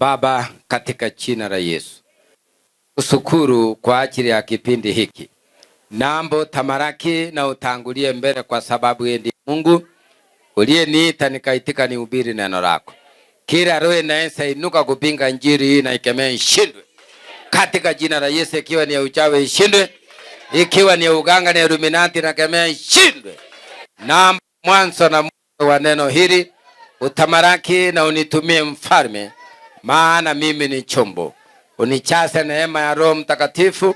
Baba, katika jina la Yesu, ushukuru kwa ajili ya kipindi hiki. Nambo tamaraki na utangulie mbele, kwa sababu yeye ndiye Mungu uliyeniita nikaitika nihubiri neno lako. Kila roho inaesa inuka kupinga injili hii na ikemee ishindwe katika jina la Yesu. Ikiwa ni uchawi ishindwe, ikiwa ni uganga na Illuminati na kemea ishindwe. Na mwanzo na mwisho wa neno hili utamaraki na unitumie mfalme, maana mimi ni chombo. Unichase neema ya Roho Mtakatifu,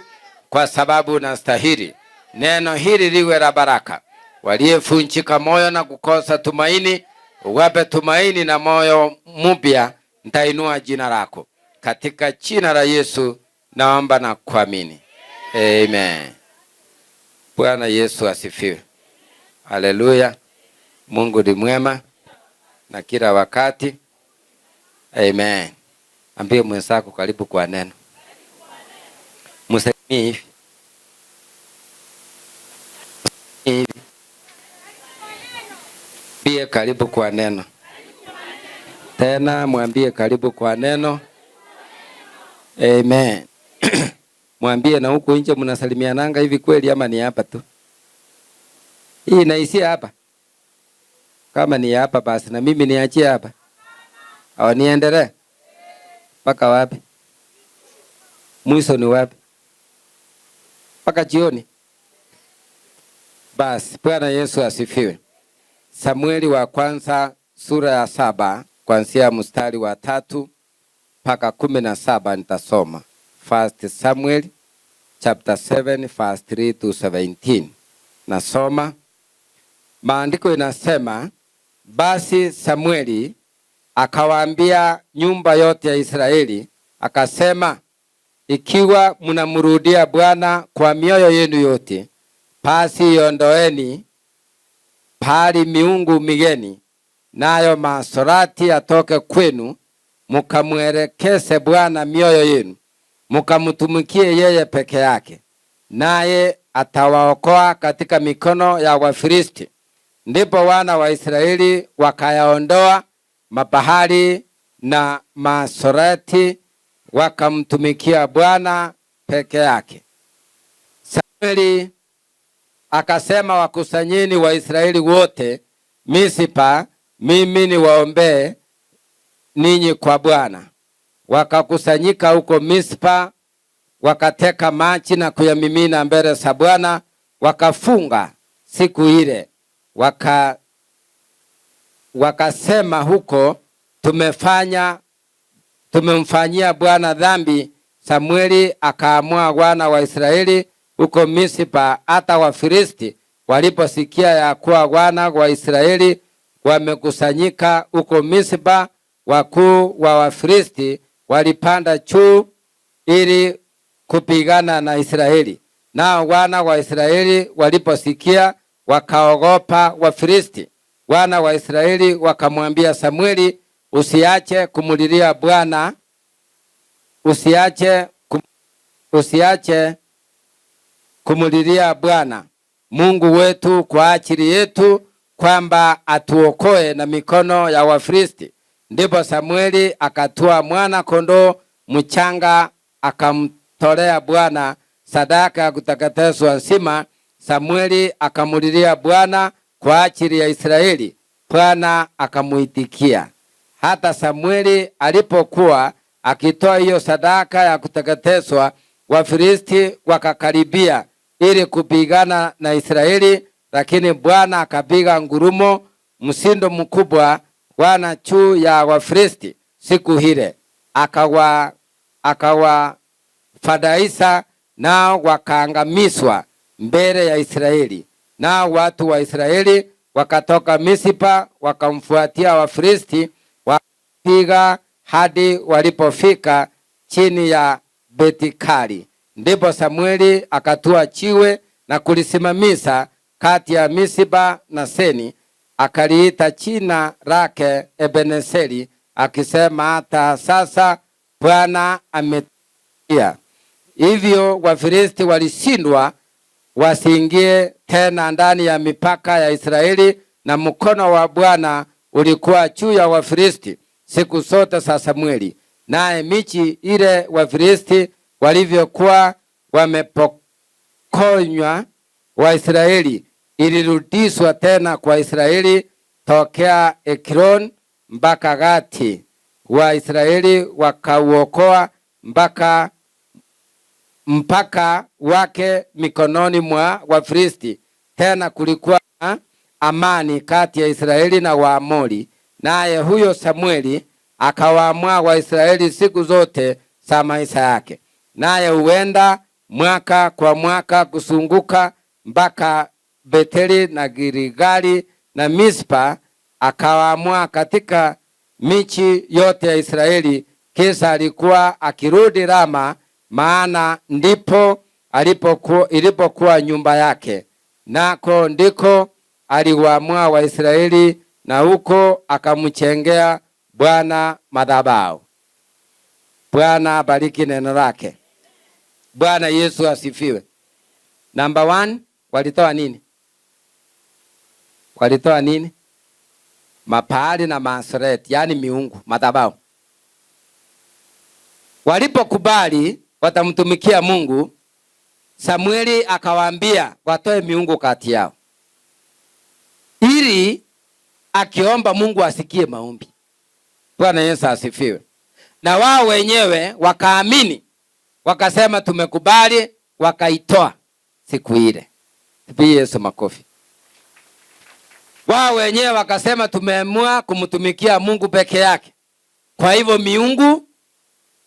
kwa sababu unastahili. Neno hili liwe la baraka. Waliofunjika moyo na kukosa tumaini, uwape tumaini na moyo mpya. Nitainua jina lako katika jina la Yesu, naomba na kuamini. Amen. Bwana Yesu asifiwe. Haleluya. Mungu ni mwema na kila wakati. Amen. Ambie mwenzako karibu kwa neno. Msalimie hivi. Pia karibu kwa neno. Tena mwambie karibu kwa neno. Amen. Mwambie na huko nje mnasalimiananga hivi kweli ama ni hapa tu? Hii naisia hapa. Kama ni hapa basi na mimi niachie hapa. Au niendelee? Paka wapi? Mwisho ni wapi? Paka jioni. Basi Bwana Yesu asifiwe. Samueli wa kwanza sura ya 7 kuanzia mstari wa 3 mpaka 17 nitasoma. First Samuel chapter 7 verse 3 to 17. Nasoma. Maandiko inasema, basi Samueli akawaambia nyumba yote ya Israeli, akasema, ikiwa mnamrudia Bwana kwa mioyo yenu yote, basi iondoeni pali miungu migeni, nayo masorati atoke kwenu, mukamwelekeze Bwana mioyo yenu, mukamtumikie yeye peke yake, naye atawaokoa katika mikono ya Wafilisti. Ndipo wana wa Israeli wakayaondoa mabahari na masorati, wakamtumikia Bwana peke yake. Samueli akasema, wakusanyeni Waisraeli wote Mispa, mimi niwaombee ninyi kwa Bwana. Wakakusanyika huko Mispa, wakateka maji na kuyamimina mbele za Bwana, wakafunga siku ile. Wakasema huko, tumemfanyia Bwana dhambi. Samueli akaamua wana wa Israeli huko Mispa. Hata Wafilisti waliposikia ya kuwa wana wa Israeli wamekusanyika huko Mispa, wakuu wa Wafilisti walipanda juu ili kupigana na Israeli. Nao wana wa Israeli waliposikia wakaogopa Wafilisti. Wana wa Israeli wakamwambia Samueli, usiache kumulilia Bwana, usiache kumulilia Bwana Mungu wetu kwa ajili yetu, kwamba atuokoe na mikono ya Wafilisti. Ndipo Samueli akatua mwana kondoo mchanga, akamtolea Bwana sadaka ya kuteketezwa nsima. Samueli akamulilia Bwana kwa ajili ya Israeli. Bwana akamuitikia. Hata Samueli alipokuwa akitoa hiyo sadaka ya kuteketezwa, Wafilisti wakakaribia ili kupigana na Israeli, lakini Bwana akapiga ngurumo, msindo mkubwa wana juu ya Wafilisti siku hile, akawafadhaisha, nao wakaangamizwa mbele ya Israeli. Nao watu wa Israeli wakatoka Mispa wakamfuatia Wafilisti, wakapiga hadi walipofika chini ya Betikali. Ndipo Samueli akatua jiwe na kulisimamisha kati ya Mispa na Seni, akaliita jina lake Ebenezeri, akisema, hata sasa Bwana ametia. Hivyo Wafilisti walishindwa wasiingie tena ndani ya mipaka ya Israeli, na mkono wa Bwana ulikuwa juu ya Wafilisti siku zote za Samueli. naye michi ile Wafilisti walivyokuwa wamepokonywa Waisraeli ilirudishwa tena kwa Israeli tokea Ekron mpaka Gati. Waisraeli wakauokoa mpaka wake mikononi mwa Wafilisti. Tena kulikuwa amani kati ya Israeli na Waamori, naye huyo Samueli akawaamua Waisraeli siku zote za maisha yake, naye huenda mwaka kwa mwaka kusunguka mpaka Beteli na Gilgali na Mispa, akawaamua katika michi yote ya Israeli. Kisha alikuwa akirudi Rama, maana ndipo ilipokuwa nyumba yake, nako ndiko aliwaamua Waisraeli, na huko akamchengea Bwana madhabahu. Bwana bariki neno lake. Bwana Yesu asifiwe. Number 1, walitoa nini? Walitoa nini? Mapahali na masereti, yani miungu, madhabahu. Walipokubali watamtumikia Mungu, Samueli akawaambia watoe miungu kati yao, ili akiomba Mungu asikie maombi. Bwana Yesu asifiwe. Na wao wenyewe wakaamini, wakasema tumekubali, wakaitoa siku ile. Tupigie Yesu makofi. Wao wenyewe wakasema tumeamua kumtumikia Mungu peke yake, kwa hivyo miungu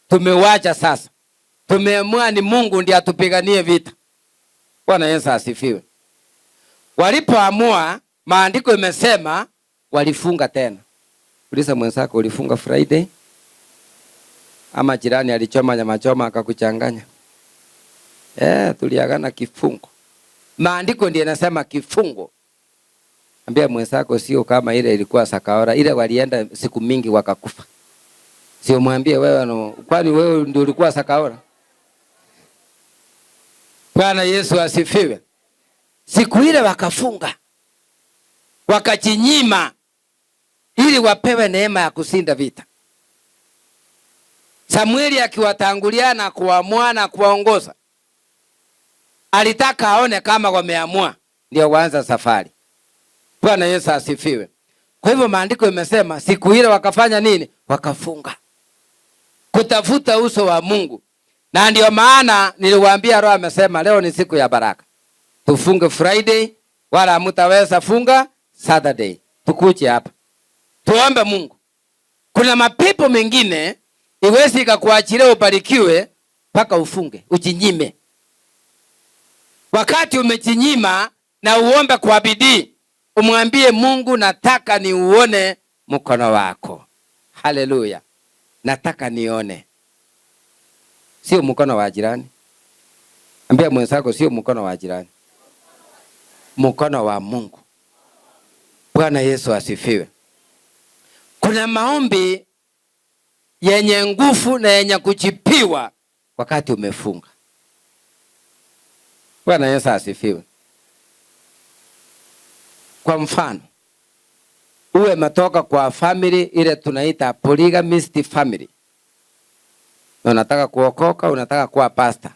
tumewacha sasa. Tumeamua ni Mungu ndiye atupiganie vita. Bwana Yesu asifiwe. Walipoamua, maandiko imesema walifunga tena. Uliza mwenzako, ulifunga Friday? Ama jirani alichoma nyama choma akakuchanganya? Tuliagana kifungo. Maandiko ndiye yanasema kifungo. Ambia mwenzako sio kama ile ilikuwa Sakaora, ile walienda siku mingi wakakufa. Sio mwambie wewe no, kwani wewe ndio ulikuwa Sakaora? Bwana Yesu asifiwe. Siku ile wakafunga, wakajinyima ili wapewe neema ya kushinda vita. Samueli akiwatangulia na kuamua na kuwaongoza, alitaka aone kama wameamua ndio waanza safari. Bwana Yesu asifiwe. Kwa hivyo maandiko imesema siku ile wakafanya nini? Wakafunga, kutafuta uso wa Mungu. Na ndio maana niliwaambia Roho amesema leo ni siku ya baraka. Tufunge Friday, wala hamtaweza funga Saturday. Tukuje hapa tuombe Mungu. Kuna mapepo mengine iwezi ikakuachilia ubarikiwe mpaka ufunge, ujinyime. Wakati umejinyima na uombe kwa bidii, umwambie Mungu, nataka niuone mkono wako. Haleluya. Nataka nione. Sio mkono wa jirani. Ambia mwenzako sio mkono wa jirani, mkono wa Mungu. Bwana Yesu asifiwe. Kuna maombi yenye nguvu na yenye kujipiwa wakati umefunga. Bwana Yesu asifiwe. Kwa mfano, uwe matoka kwa family ile tunaita polygamist family. Na unataka kuokoka, unataka kuwa pastor.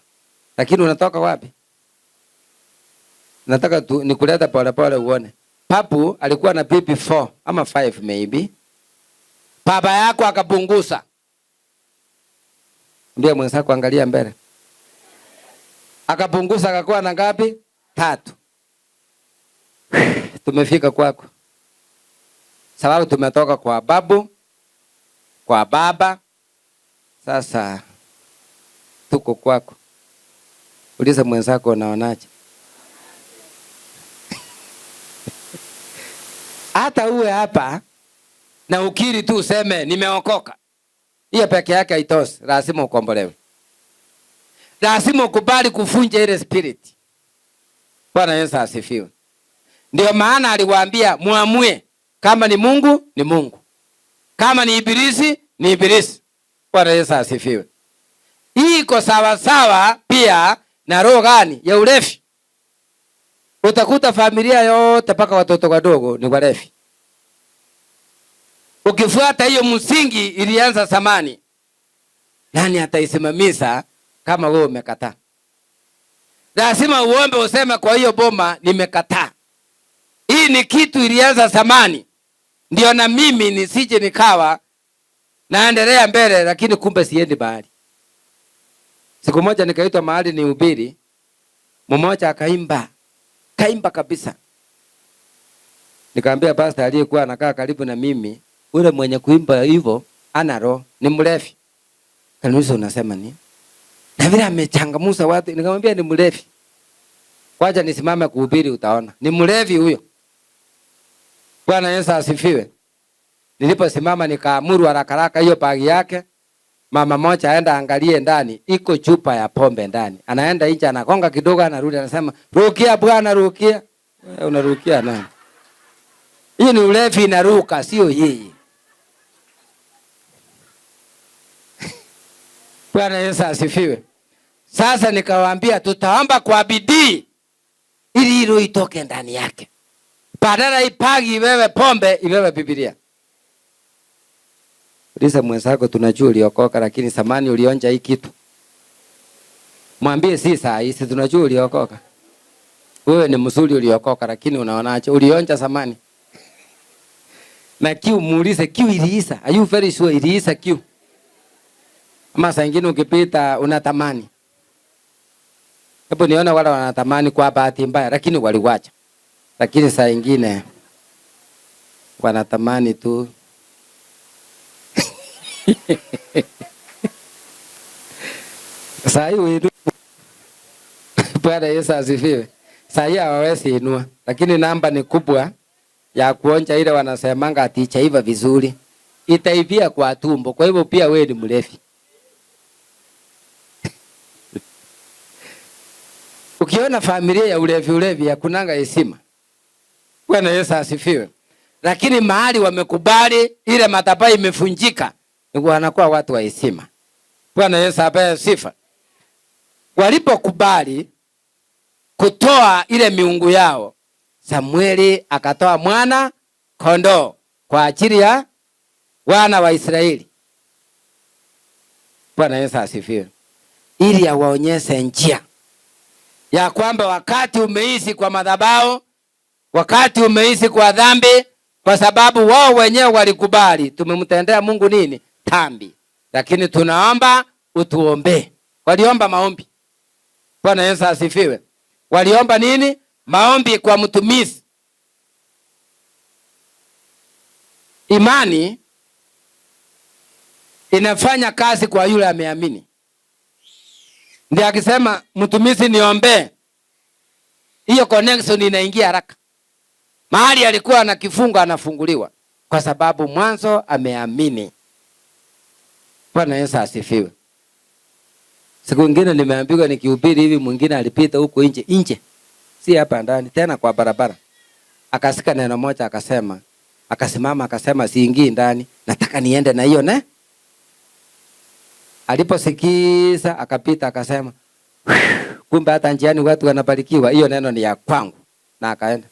Lakini unatoka wapi? Nataka nikuleta pole pole uone. Papu alikuwa na bibi 4 ama 5 maybe. Baba yako akapunguza. Ndio mwenzako angalia mbele. Akapunguza akakuwa na ngapi? 3. Tumefika kwako. Sababu tumetoka kwa babu, kwa baba. Sasa tuko kwako. Uliza mwenzako unaonaje? Hata uwe hapa na ukiri tu useme nimeokoka, hiyo peke yake haitoshi. Lazima ukombolewe. Lazima ukubali kufunja ile spirit. Bwana Yesu asifiwe. Ndio maana aliwaambia muamue, kama ni Mungu ni Mungu, kama ni ibilisi ni ibilisi. Bwana Yesu asifiwe. Hii iko sawa sawa pia na roho gani ya ulevi. Utakuta familia yote mpaka watoto wadogo ni walevi. Ukifuata hiyo msingi ilianza zamani. Nani ataisimamisha kama wewe umekataa? Lazima uombe useme, kwa hiyo boma nimekataa. Hii ni kitu ilianza zamani, ndio na mimi nisije nikawa naendelea mbele, lakini kumbe siendi bahali. Siku moja nikaitwa mahali ni ubiri, mmoja akaimba kabisa. Nikamwambia pastor aliyekuwa anakaa karibu na mimi, ule mwenye kuimba hivyo ana roho, ni mlevi. Kanisa unasema nini? Na vile amechangamusa watu. Nikamwambia ni mlevi. Wacha nisimame kuhubiri utaona. Ni mlevi huyo. Bwana Yesu asifiwe. Niliposimama nikaamuru haraka hiyo bagi yake. Mama moja aenda angalie ndani, iko chupa ya pombe ndani. Anaenda nje anakonga kidogo anarudi anasema, "Rukia bwana, rukia." Unarukia nani? Hii ni ulevi inaruka, sio yeye. Bwana Yesu asifiwe. Sasa nikawaambia tutaomba kwa bidii ili hilo itoke ndani yake. Badala ipagi iwewe pombe, iwewe Biblia. Uliza mwenzako, tunajua uliokoka lakini zamani ulionja hii kitu. Mwambie si saa hii, tunajua uliokoka. Wewe ni mzuri uliokoka lakini unaonaje? Ulionja zamani. Na kiu muulize, kiu iliisa? Are you very sure iliisa kiu? Ama saa ingine ukipita unatamani. Hapo niona wala wanatamani kwa bahati mbaya lakini waliwacha. Lakini saa ingine wanatamani tu. Saa hii wewe Bwana Yesu asifiwe. Saa hii hawawezi inua, lakini namba ni kubwa ya kuonja ile wanasemanga atichaiva vizuri. Itaivia kwa tumbo. Kwa hivyo pia wewe ni mlevi. Ukiona familia ya ulevi hakunanga heshima. Bwana Yesu asifiwe. Lakini mahali wamekubali ile madhabahu imefunjika, wanakuwa watu wa heshima. Bwana Yesu apewe sifa. Walipokubali kutoa ile miungu yao, Samueli akatoa mwana kondoo kwa ajili ya wana wa Israeli. Bwana Yesu asifiwe. Ili awaonyeshe njia ya kwamba wakati umeishi kwa madhabahu, wakati umeishi kwa dhambi, kwa sababu wao wenyewe walikubali. Tumemtendea Mungu nini? Dhambi. Lakini tunaomba utuombe. Waliomba maombi. Bwana Yesu asifiwe. Waliomba nini? Maombi kwa mtumishi. Imani inafanya kazi kwa yule ameamini. Ndiye akisema mtumishi niombe, hiyo connection inaingia haraka. Mahali alikuwa na kifungo anafunguliwa kwa sababu mwanzo ameamini. Bwana Yesu asifiwe. Siku nyingine nimeambiwa nikihubiri hivi, mwingine alipita huko nje. Si hapa ndani, tena kwa barabara. Akasika neno moja akasema, akasimama akasema siingii ndani, nataka niende na hiyo ne. Aliposikiza akapita akasema, kumbe hata njiani watu wanabarikiwa, hiyo neno ni ya kwangu, na akaenda.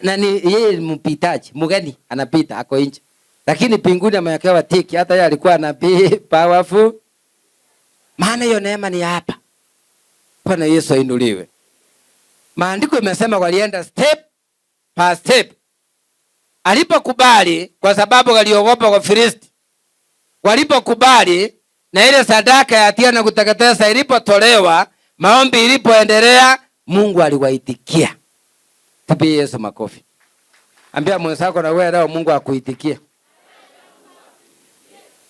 Na ni yeye mpitaji, mgeni anapita ako nje. Lakini mbinguni amewekewa tiki, hata yeye alikuwa nabii powerful. Maana hiyo neema ni hapa. Bwana Yesu ainuliwe. Maandiko yamesema walienda step by step. Alipokubali kwa sababu waliogopa kwa Filisti. Walipokubali na ile sadaka ya hatia na kuteketeza ilipotolewa, maombi ilipoendelea, Mungu aliwaitikia. Tupie Yesu makofi. Ambia mwenzako na wewe leo Mungu akuitikia.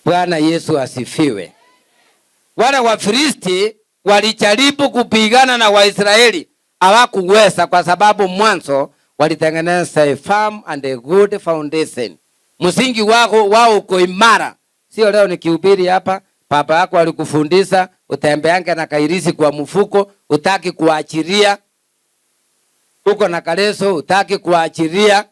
Bwana Yesu asifiwe. Wale Wafilisti walijaribu kupigana na Waisraeli, hawakuweza kwa sababu mwanzo walitengeneza a firm and a good foundation. Msingi wao uko imara. Sio leo nikihubiri hapa, baba yako alikufundisha utembeange na kairisi kwa mfuko, utaki kuachiria. Uko na kaleso, utaki kuachiria.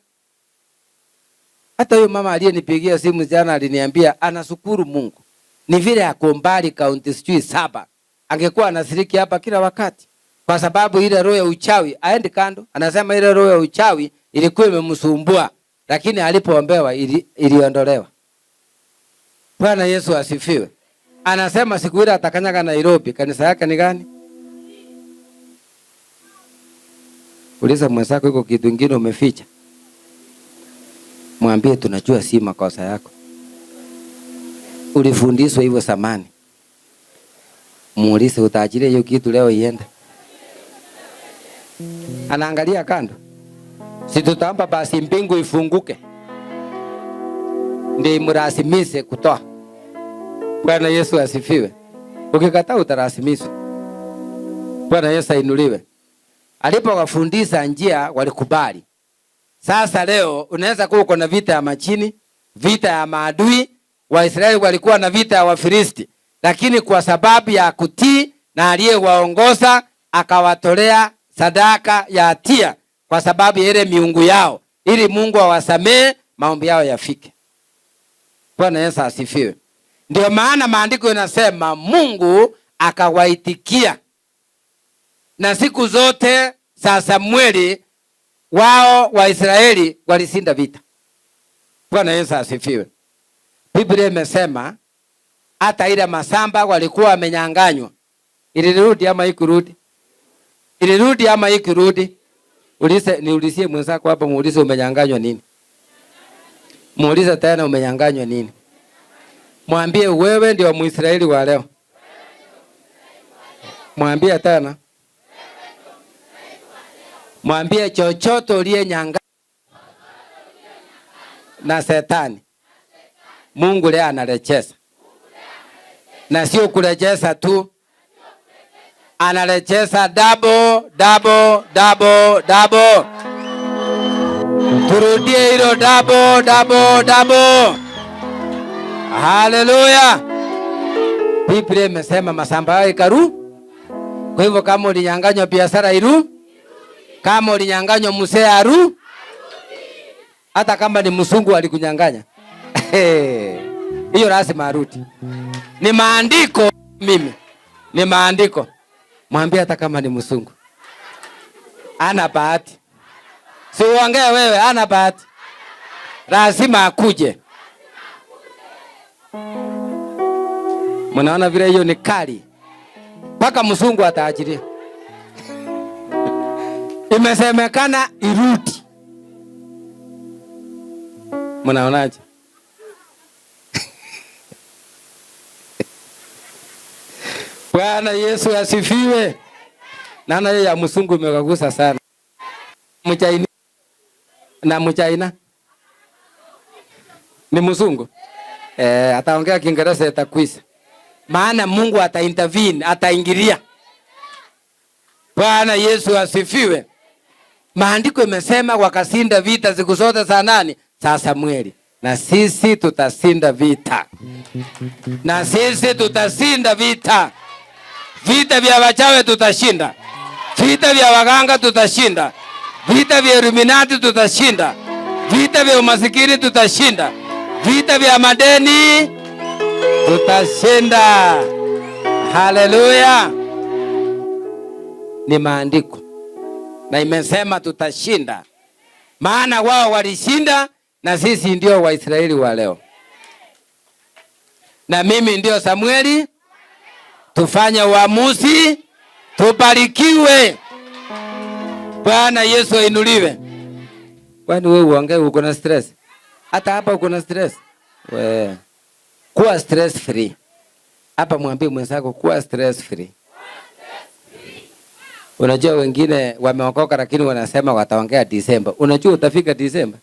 Hata huyo mama aliyenipigia simu jana aliniambia anashukuru Mungu. Ni vile ako mbali kaunti sijui 7. Angekuwa anashiriki hapa kila wakati. Kwa sababu ile roho ya uchawi aende kando. Anasema ile roho ya uchawi ilikuwa imemsumbua, lakini alipoombewa iliondolewa. Bwana Yesu asifiwe. Anasema siku ile atakanyaga Nairobi. Kanisa yake ni gani? Uliza mwenzako iko kitu kingine umeficha. Mwambie tunajua si makosa yako. Ulifundishwa hivyo zamani. Muulize utaachilia hiyo kitu leo iende. Anaangalia kando. Si tutaomba basi mbingu ifunguke. Ndiye mrasimise kutoa. Bwana Yesu asifiwe. Ukikataa utarasimishwa. Bwana Yesu ainuliwe. Alipowafundisha njia walikubali. Sasa leo unaweza kuwa uko na vita ya machini, vita ya maadui. Waisraeli walikuwa na vita ya Wafilisti, lakini kwa sababu ya kutii na aliyewaongoza akawatolea sadaka ya hatia kwa sababu ya ile miungu yao, ili Mungu awasamee maombi yao yafike. Bwana Yesu asifiwe. Ndio maana maandiko yanasema Mungu akawaitikia. Na siku zote za Samueli wao Waisraeli walishinda vita. Bwana Yesu asifiwe. Biblia imesema hata ile masamba walikuwa wamenyanganywa. Ilirudi ama ikurudi? Ilirudi ama ikurudi? Niulizie mwenzako hapa, muulize umenyanganywa nini? Muulize tena umenyanganywa nini? Mwambie wewe ndio Mwisraeli wa leo. Mwambie tena. Mwambie chochote uliyenyanganywa na Shetani, Mungu leo analecheza. Na sio kulecheza tu, analecheza double. Turudie hilo double. Haleluya. Biblia imesema masamba yao ikaru. Kwa hivyo kama ulinyanganywa biashara iru, kama ulinyanganywa mzee aru, hata kama ni msungu alikunyanganya. Hiyo lazima arudi. Ni maandiko mimi. Ni maandiko. Mwambie hata kama ni msungu. Ana bahati. Si uongee wewe, ana bahati. Lazima akuje. Mnaona vile hiyo ni kali. Paka msungu ataachilia. Imesemekana irudi. Mnaonaje? Bwana Yesu asifiwe. Nana ya msungu imekagusa sana. Mchaina na mchaina ni msungu. Ataongea Kiingereza itakwisa. Maana Mungu ataintervene, ataingilia. Bwana Yesu asifiwe. Maandiko imesema wakashinda vita siku zote za nani? Za Samueli. Na sisi tutashinda vita. Na sisi tutashinda vita. Vita vya wachawi tutashinda. Vita vya waganga tutashinda. Vita vya Illuminati tutashinda. Vita vya umasikini tutashinda. Vita vya madeni tutashinda. Haleluya. Ni maandiko. Na imesema tutashinda. Maana wao walishinda na sisi ndio Waisraeli wa leo. Na mimi ndio Samueli. Tufanye uamuzi, tubarikiwe. Bwana Yesu ainuliwe. Kwani wewe uongee uko na stress? Hata hapa uko na stress? Wewe kuwa stress free. Hapa mwambie mwenzako kuwa stress free. Unajua wengine wameokoka lakini wanasema wataongea Disemba. Unajua utafika Disemba?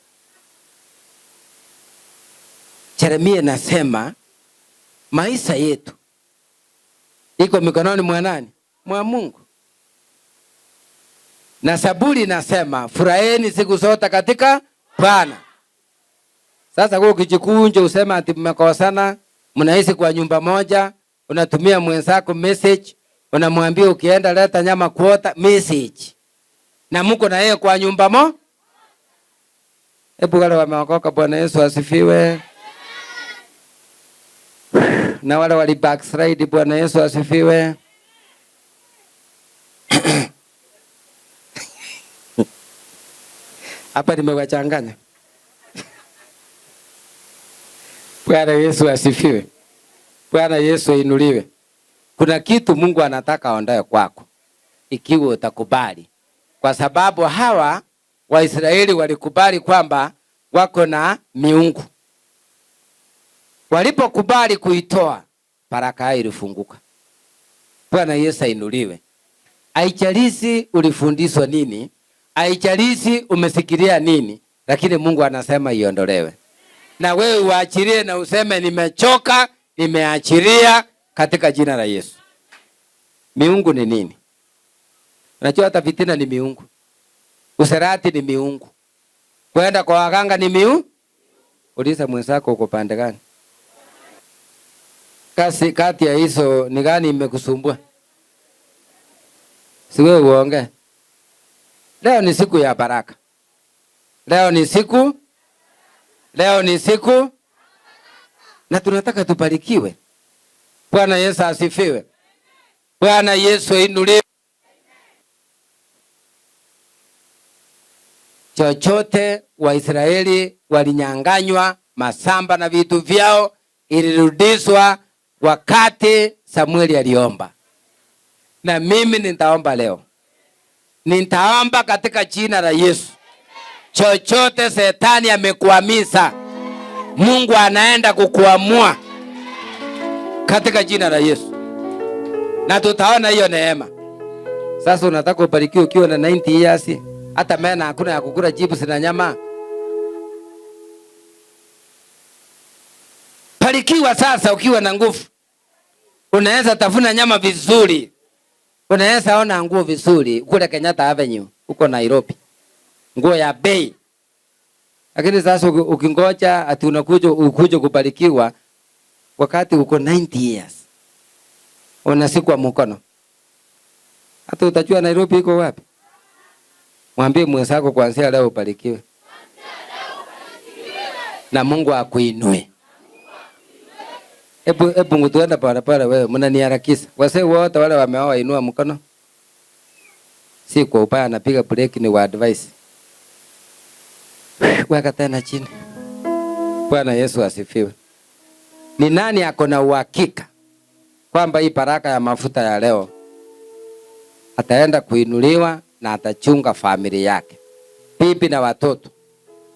Yeremia nasema maisha yetu iko mikononi mwa nani? Mwa Mungu. Na Zaburi nasema furaheni siku zote katika Bwana. Sasa kwa ukijikunja usema ati mmekosana, mnaishi kwa nyumba moja, unatumia mwenzako message, unamwambia ukienda leta nyama kuota message. Na mko na yeye kwa nyumba mo? Hebu wale wameokoka, Bwana Yesu asifiwe. Na wale wali backslide, Bwana Yesu asifiwe. Hapa nimewachanganya. Bwana Yesu asifiwe. Bwana Yesu ainuliwe. Kuna kitu Mungu anataka aondoe kwako ikiwa utakubali. Kwa sababu hawa Waisraeli walikubali kwamba wako na miungu. Walipokubali kuitoa, baraka ilifunguka. Bwana Yesu ainuliwe. Haijalishi ulifundishwa nini, haijalishi umesikilia nini, lakini Mungu anasema iondolewe. Na wewe uachilie na useme nimechoka, nimeachilia katika jina la Yesu. Miungu ni nini? Unajua hata fitina ni miungu. Userati ni miungu. Kwenda kwa waganga ni miungu. Uliza mwenzako uko pande gani? Kati ya hizo ni gani imekusumbua? Siwe uonge. Leo ni siku ya baraka. Leo ni siku na tunataka tubarikiwe. Bwana Yesu asifiwe. Bwana Yesu ainuliwe. Chochote Waisraeli walinyanganywa masamba na vitu vyao ilirudishwa wakati Samueli aliomba. Na mimi nitaomba leo. Nitaomba katika jina la Yesu. Chochote Shetani amekuamisa, Mungu anaenda kukuamua katika jina la Yesu. Na tutaona hiyo neema. Sasa unataka ubarikiwe ukiwa na 90 years, hata mena hakuna ya kukula jibu sina nyama. Barikiwa sasa ukiwa na nguvu. Unaweza tafuna nyama vizuri. Unaweza ona nguo vizuri kule Kenyatta Avenue huko Nairobi. Nguo ya bei. Lakini sasa ukingoja ati ukuje kubarikiwa wakati uko 90 years. Unasikwa mkono. Hata utajua Nairobi iko wapi? Mwambie mwenzako kuanzia leo ubarikiwe. Na Mungu akuinue. Ebu ngutuenda pale wewe, mnaniharakisha. Wase wote wale wameoa inua mkono. Si kwa ubaya, napiga break, ni wa advice. Weka tena chini. Bwana Yesu asifiwe. Ni nani ako na uhakika kwamba hii baraka ya mafuta ya leo ataenda kuinuliwa na atachunga familia yake, bibi na watoto?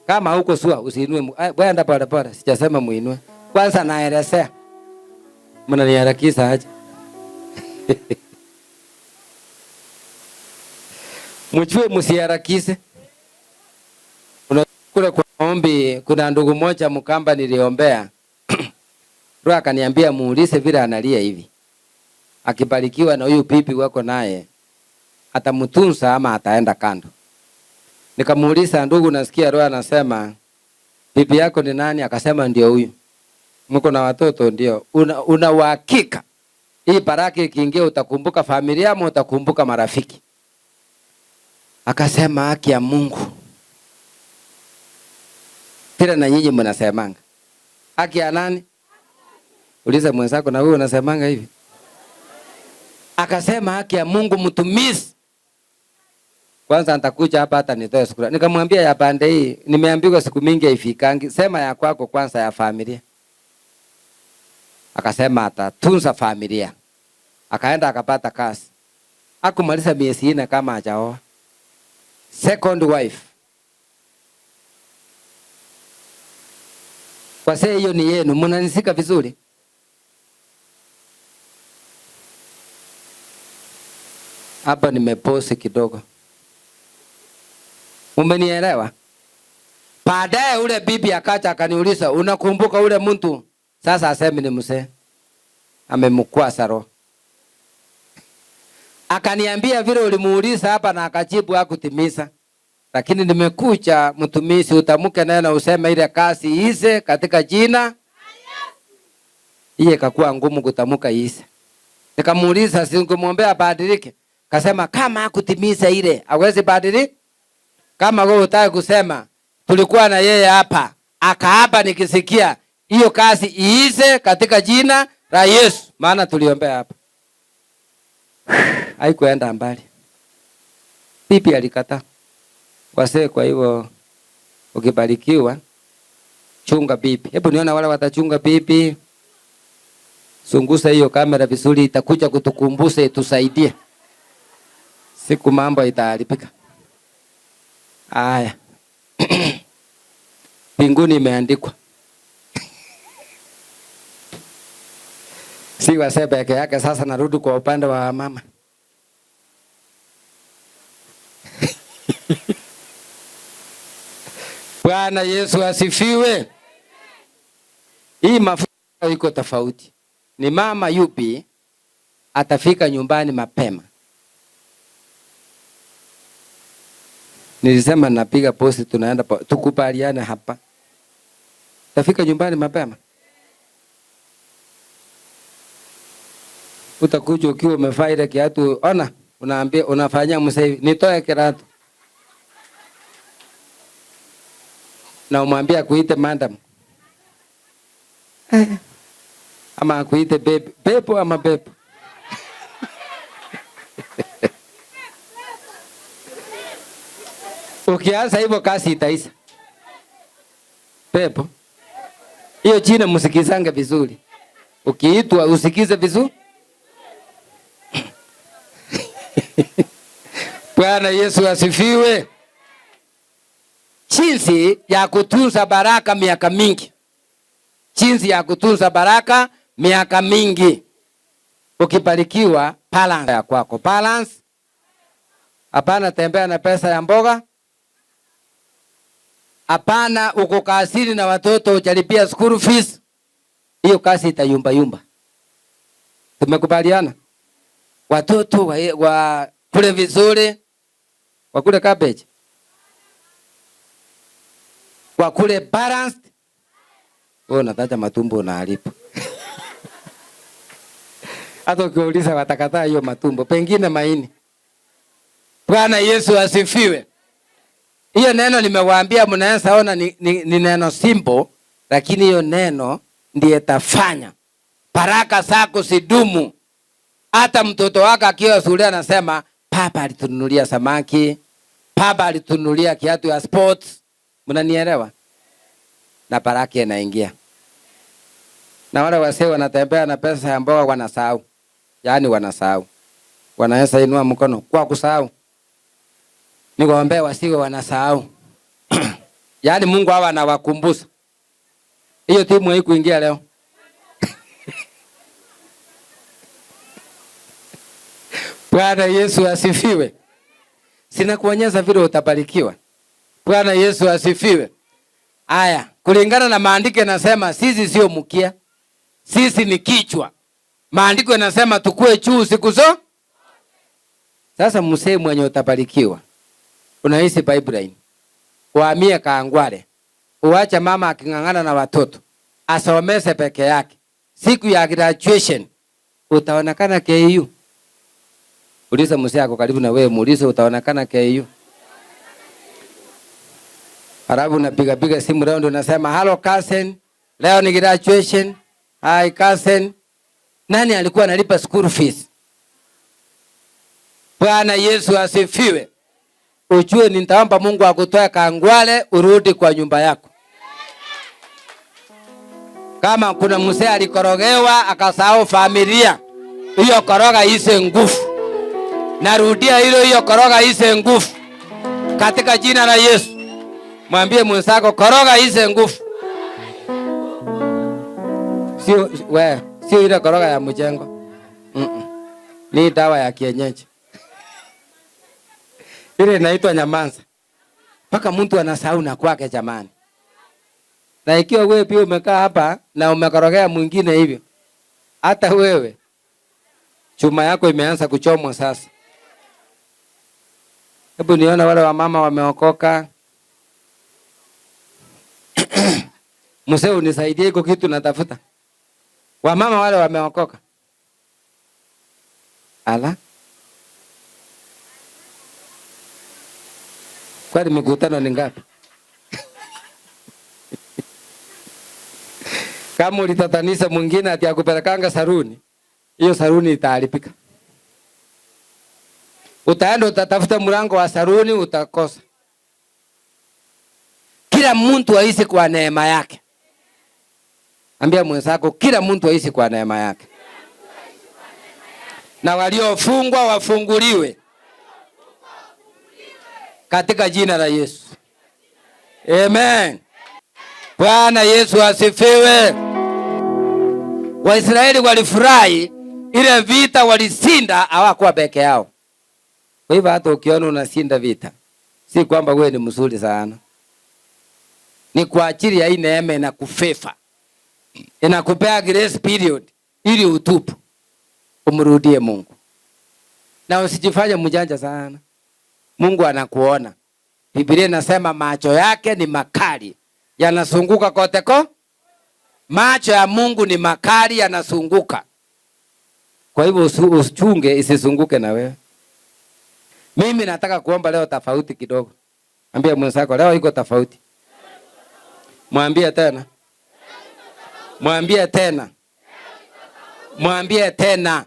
Kama huko sua usiinue. Bwana pole, sijasema muinue. Kwanza naelezea. Mnaniharakisha aje? Mchue msiharakishe. Kule kwa ombi kuna ndugu moja Mkamba niliombea. Roho akaniambia muulize vile analia hivi. Akibarikiwa na huyu bibi wako naye, atamtunza ama ataenda kando. Nikamuuliza, ndugu, nasikia Roho anasema bibi yako ni nani? Akasema ndio huyu. Mko na watoto? Ndio. Una uhakika hii baraka ikiingia utakumbuka familia ama utakumbuka marafiki? Akasema haki ya Mungu. Tena na nyinyi mnasemanga haki ya nani? Uliza mwenzako, na wewe unasemanga hivi? Akasema haki ya Mungu mtumishi. Kwanza nitakuja hapa hata nitoe shukrani. Nikamwambia ya pande hii nimeambiwa siku mingi haifikangi, sema ya kwako kwanza, ya familia. Akasema atatunza familia. Akaenda akapata kazi. Hakumaliza miezi 4 kama hajaoa. Second wife. Kwa sasa hiyo ni yenu, mnanisika vizuri? Hapa nimepose kidogo. Umenielewa? Baadaye ule bibi akaja akaniuliza, unakumbuka ule mtu? Sasa asemi ni mzee. Amemkwasa roho. Akaniambia vile ulimuuliza hapa na akajibu hakutimiza. Lakini nimekuja mtumishi, utamuke neno useme ile kazi iise katika jina. Iye kakuwa ngumu kutamuka iise. Nikamuuliza singemwombea badilike. Kasema kama hakutimiza ile, hawezi badilika. Kama wewe unataka kusema tulikuwa na yeye hapa, akaapa nikisikia hiyo kazi iise katika jina la Yesu, maana tuliombea hapa. Haikuenda mbali. Bibi alikataa. Kwa hivyo ukibarikiwa Chunga bibi. Hebu niona wale watachunga bibi. Sungusa hiyo kamera vizuri, itakuja kutukumbusha, itusaidie. Siku mambo itaharibika. Aya. Mbinguni imeandikwa. Si wazee peke yake. Sasa narudi kwa upande wa mama. Bwana Yesu asifiwe. Hii mafunzo iko tofauti. Ni mama yupi atafika nyumbani mapema? Nilisema napiga posti, tunaenda tukubaliane hapa. Tafika nyumbani mapema. Utakuja ukiwa umevaa ile kiatu, ona, unaambia unafanya msee nitoe kiatu. Na umwambia kuite madam. Ama kuite babe, babe ama babe. Ukianza hivyo kazi itaisha. Pepo. Hiyo jina msikizange vizuri. Ukiitwa usikize vizuri. Bwana Yesu asifiwe. Jinsi ya kutunza baraka miaka mingi. Jinsi ya kutunza baraka miaka mingi. Ukibarikiwa, balance ya kwako. Balance. Hapana tembea na pesa ya mboga. Hapana uko kazini na watoto ujalipia school fees. Hiyo kazi itayumba yumba. Tumekubaliana? Watoto wa kule vizuri, wakule cabbage, wakule balanced. Wewe unataka matumbo unaharibu. Hata ukiuliza watakataa hiyo matumbo, pengine maini. Bwana Yesu asifiwe. Hiyo neno nimewaambia, mnaanza ona ni neno simple, lakini hiyo neno ndiye tafanya baraka zako zidumu. Hata mtoto wako akiwa shule anasema papa alitununulia samaki, papa alitununulia kiatu ya sports. Mnanielewa? Na baraka inaingia. Na wale wasee wanatembea na pesa ya mboga wanasahau. Yaani wanasahau. Wanaweza inua mkono kwa kusahau. Niwaombe wasiwe wanasahau. Yaani Mungu hawa anawakumbusha. Hiyo timu haikuingia leo. Bwana Yesu asifiwe. Sina kuonyesha vile utabarikiwa. Bwana Yesu asifiwe. Aya, kulingana na maandiko yanasema sisi sio mkia. Sisi ni kichwa. Maandiko yanasema tukue juu siku zote. Sasa msee mwenye utabarikiwa. Unahisi pipeline. Uhamie Kaangwale. Uache mama akingangana na watoto. Asomese peke yake. Siku ya graduation utaonekana KU. Uliza msee ako karibu na wewe, muulize utaonekana KU. Halafu unapiga simu leo ndio unasema hello cousin, leo ni graduation. Hi cousin. Nani alikuwa analipa school fees? Bwana Yesu asifiwe. Ujue nitaomba Mungu akutoe Kaangwale urudi kwa nyumba yako. Kama kuna mzee alikorogewa akasahau familia, hiyo koroga ise nguvu. Narudia hiyo koroga ise nguvu. Katika jina la Yesu. Mwambie mwenzako koroga ise nguvu. Sio ile koroga ya mjengo. Ni dawa ya kienyeji. Ile inaitwa nyamanza. Paka mtu anasahau na kwake jamani. Na ikiwa wewe pia umekaa hapa na umekorogea mwingine hivyo, hata wewe chuma yako imeanza kuchomwa sasa. Hebu niona wale wamama wameokoka. Mzee unisaidie iko kitu natafuta. Wamama wale wameokoka. Ala. Kwani mikutano ni ngapi? Kama ulitatanisha mwingine ati akupelekanga saruni, hiyo saruni itaharibika. Utaenda utatafuta mlango wa saruni utakosa. Kila mtu aishi kwa neema yake. Ambia mwenzako kila mtu aishi kwa neema yake. Na waliofungwa wafunguliwe katika jina la Yesu. Amen. Bwana Yesu asifiwe. Waisraeli walifurahi ile vita walishinda, hawakuwa peke yao. Kwa hivyo hata ukiona unashinda vita, si kwamba wewe ni mzuri sana. Ni kwa ajili ya neema inakufefa. Inakupea grace period ili utupu, umrudie Mungu. Na usijifanye mjanja sana. Mungu anakuona. Biblia inasema macho yake ni makali, yanazunguka kote ko. Macho ya Mungu ni makali, yanazunguka. Kwa hivyo usichunge isizunguke na wewe. Mimi nataka kuomba leo tofauti kidogo. Ambia mwenzako leo iko tofauti. Mwambie tena. Mwambie tena. Mwambie tena.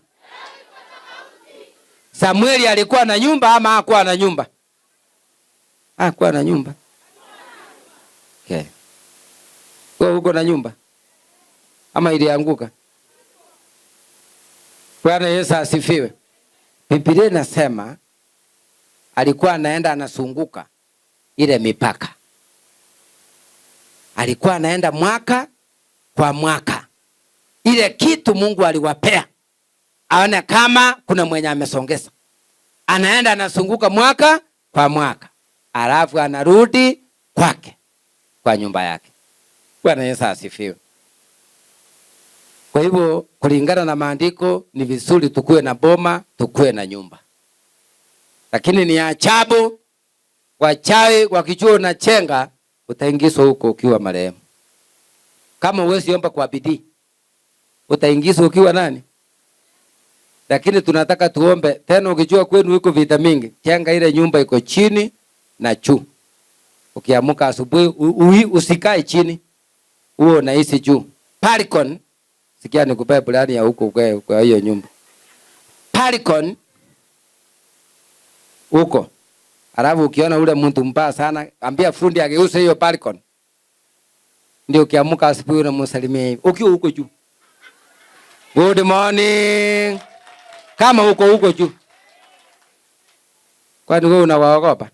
Samueli alikuwa na nyumba ama hakuwa na nyumba? Hakuwa na nyumba. Okay. Wewe uko na nyumba? Ama ilianguka? Bwana Yesu asifiwe. Biblia inasema alikuwa anaenda anazunguka ile mipaka. Alikuwa anaenda mwaka kwa mwaka. Ile kitu Mungu aliwapea, aone kama kuna mwenye amesongeza. Anaenda anazunguka mwaka kwa mwaka. Alafu anarudi kwake, kwa nyumba yake. Bwana Yesu asifiwe. Kwa hivyo kulingana na maandiko ni vizuri tukue na boma, tukue na nyumba. Lakini ni ajabu wachawi wakijua unachenga, utaingizwa huko ukiwa marehemu. Kama huwezi omba kwa bidii, utaingizwa ukiwa nani? Lakini tunataka tuombe tena, ukijua kwenu iko vita mingi, chenga ile nyumba iko chini na juu. Ukiamka asubuhi usikae chini, uwe unaishi juu. Balcony, sikia nikupe plani ya huko kwa hiyo nyumba. Balcony huko. Alafu ukiona ule mtu mbaya sana, ambia fundi ageuze hiyo balcony. Ndio ukiamka asubuhi unamsalimia hivi. Ukiwa huko juu. Good morning. Kama huko juu. Kwani wewe unawaogopa?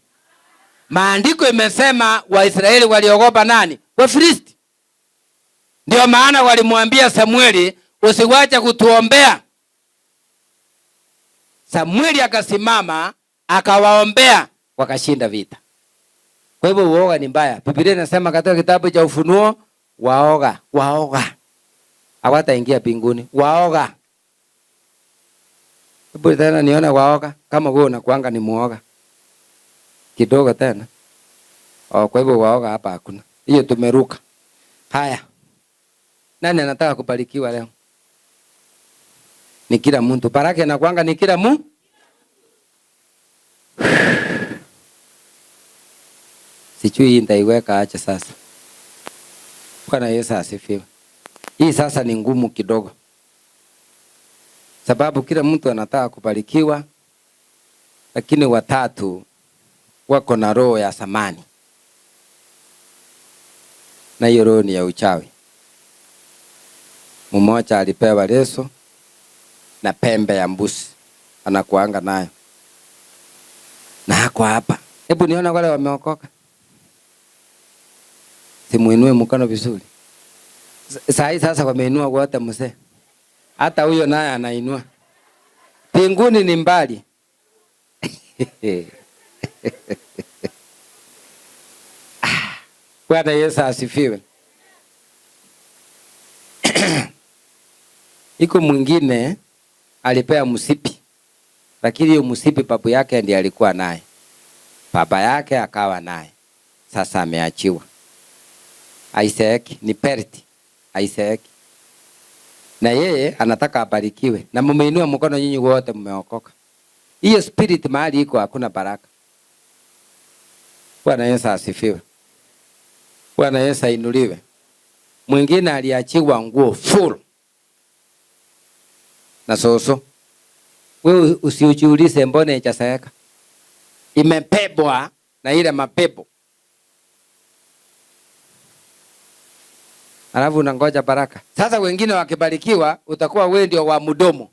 Maandiko imesema Waisraeli waliogopa nani? Wafilisti. Ndio maana walimwambia Samueli, usiwache kutuombea. Samueli akasimama, akawaombea, wakashinda vita. Kwa hivyo uoga ni mbaya. Biblia inasema katika kitabu cha Ufunuo, waoga hawataingia mbinguni. Waoga. Hebu tena nione waoga kama wewe unakuanga ni muoga. Kidogo tena. Kwa hivyo waoga hapa hakuna. Hiyo tumeruka. Haya. Nani anataka kubarikiwa leo? Ni kila mtu. Baraka inakuanga ni kila mtu. Sijui hii nitaiweka aje sasa. Bwana Yesu asifiwe. Hii sasa ni ngumu kidogo. Sababu kila mtu anataka kubarikiwa, lakini watatu wako na roho ya samani. Na hiyo roho ni ya uchawi. Mmoja alipewa leso na pembe ya mbuzi, anakuanga nayo. Na hako hapa. Hebu niona wale wameokoka. Simuinue mkono vizuri. Sasa wameinua wote mzee. Hata huyo naye anainua. Mbinguni ni mbali. Bwana Yesu asifiwe. Iko mwingine alipea msipi. Lakini hiyo msipi babu yake ndiye alikuwa naye. Baba yake akawa naye. Sasa ameachiwa. Isaac ni Periti. Isaac. Na yeye anataka abarikiwe. Na mmeinua mkono nyinyi wote mmeokoka. Hiyo spirit mahali iko hakuna baraka. Bwana Yesu asifiwe. Bwana Yesu ainuliwe. Mwingine aliachiwa nguo full. Na soso. Wewe usiujiulize mbona ijasaeka. Imepebwa na ile mapepo. alafu unangoja baraka. Sasa wengine wakibarikiwa, utakuwa wewe ndio wa mdomo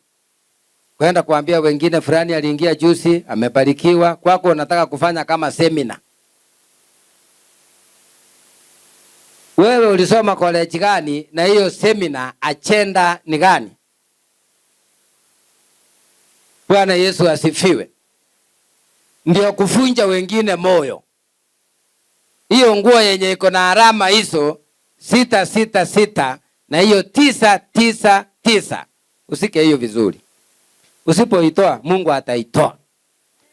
kwenda kuambia wengine fulani aliingia juzi amebarikiwa. Kwako unataka kufanya kama semina. Wewe ulisoma college gani na hiyo semina agenda ni gani? Bwana Yesu asifiwe. Ndio kufunja wengine moyo. Hiyo nguo yenye iko na alama hizo 666 na hiyo 999, usike hiyo vizuri. Usipoitoa Mungu ataitoa.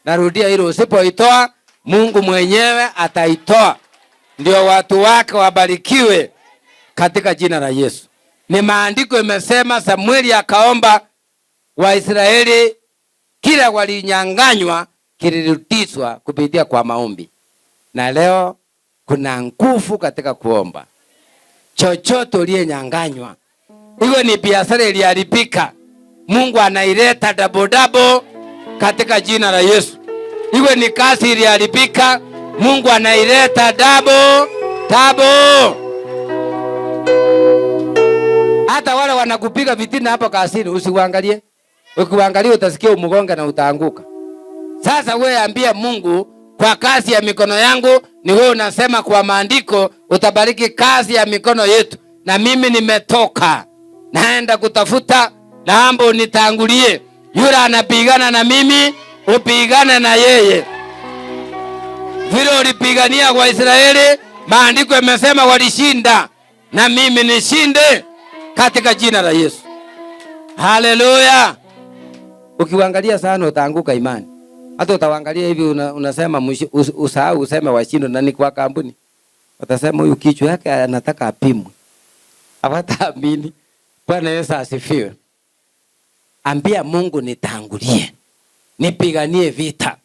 Narudia hilo, usipoitoa Mungu mwenyewe ataitoa. Ndio watu wake wabarikiwe katika jina la Yesu. Ni maandiko imesema Samueli akaomba, Waisraeli kila walinyang'anywa kilirudishwa kupitia kwa maombi. Na leo kuna nguvu katika kuomba. Chochote uliyenyang'anywa, iwe ni biashara iliharibika, Mungu anaileta double katika jina la Yesu. Iwe ni kazi iliharibika, Mungu anaileta double. Hata wale wanakupiga vitina hapo kazini usiwaangalie. Ukiwaangalia utasikia umugonga na utaanguka. Sasa wewe ambia Mungu, kwa kazi ya mikono yangu, ni wewe unasema kwa maandiko utabariki kazi ya mikono yetu. Na mimi nimetoka naenda kutafuta, naomba unitangulie. Yule anapigana na mimi, upigane na yeye. Vile ulipigania kwa Israeli, maandiko yamesema walishinda, na mimi nishinde katika jina la Yesu. Haleluya. Ukiwaangalia sana utaanguka imani. Hata utawaangalia hivi unasema usahau useme washindo nani kwa kampuni. Utasema huyu kichwa yake anataka apimwe. Hawataamini. Bwana Yesu asifiwe. Ambia Mungu nitangulie. Nipiganie vita.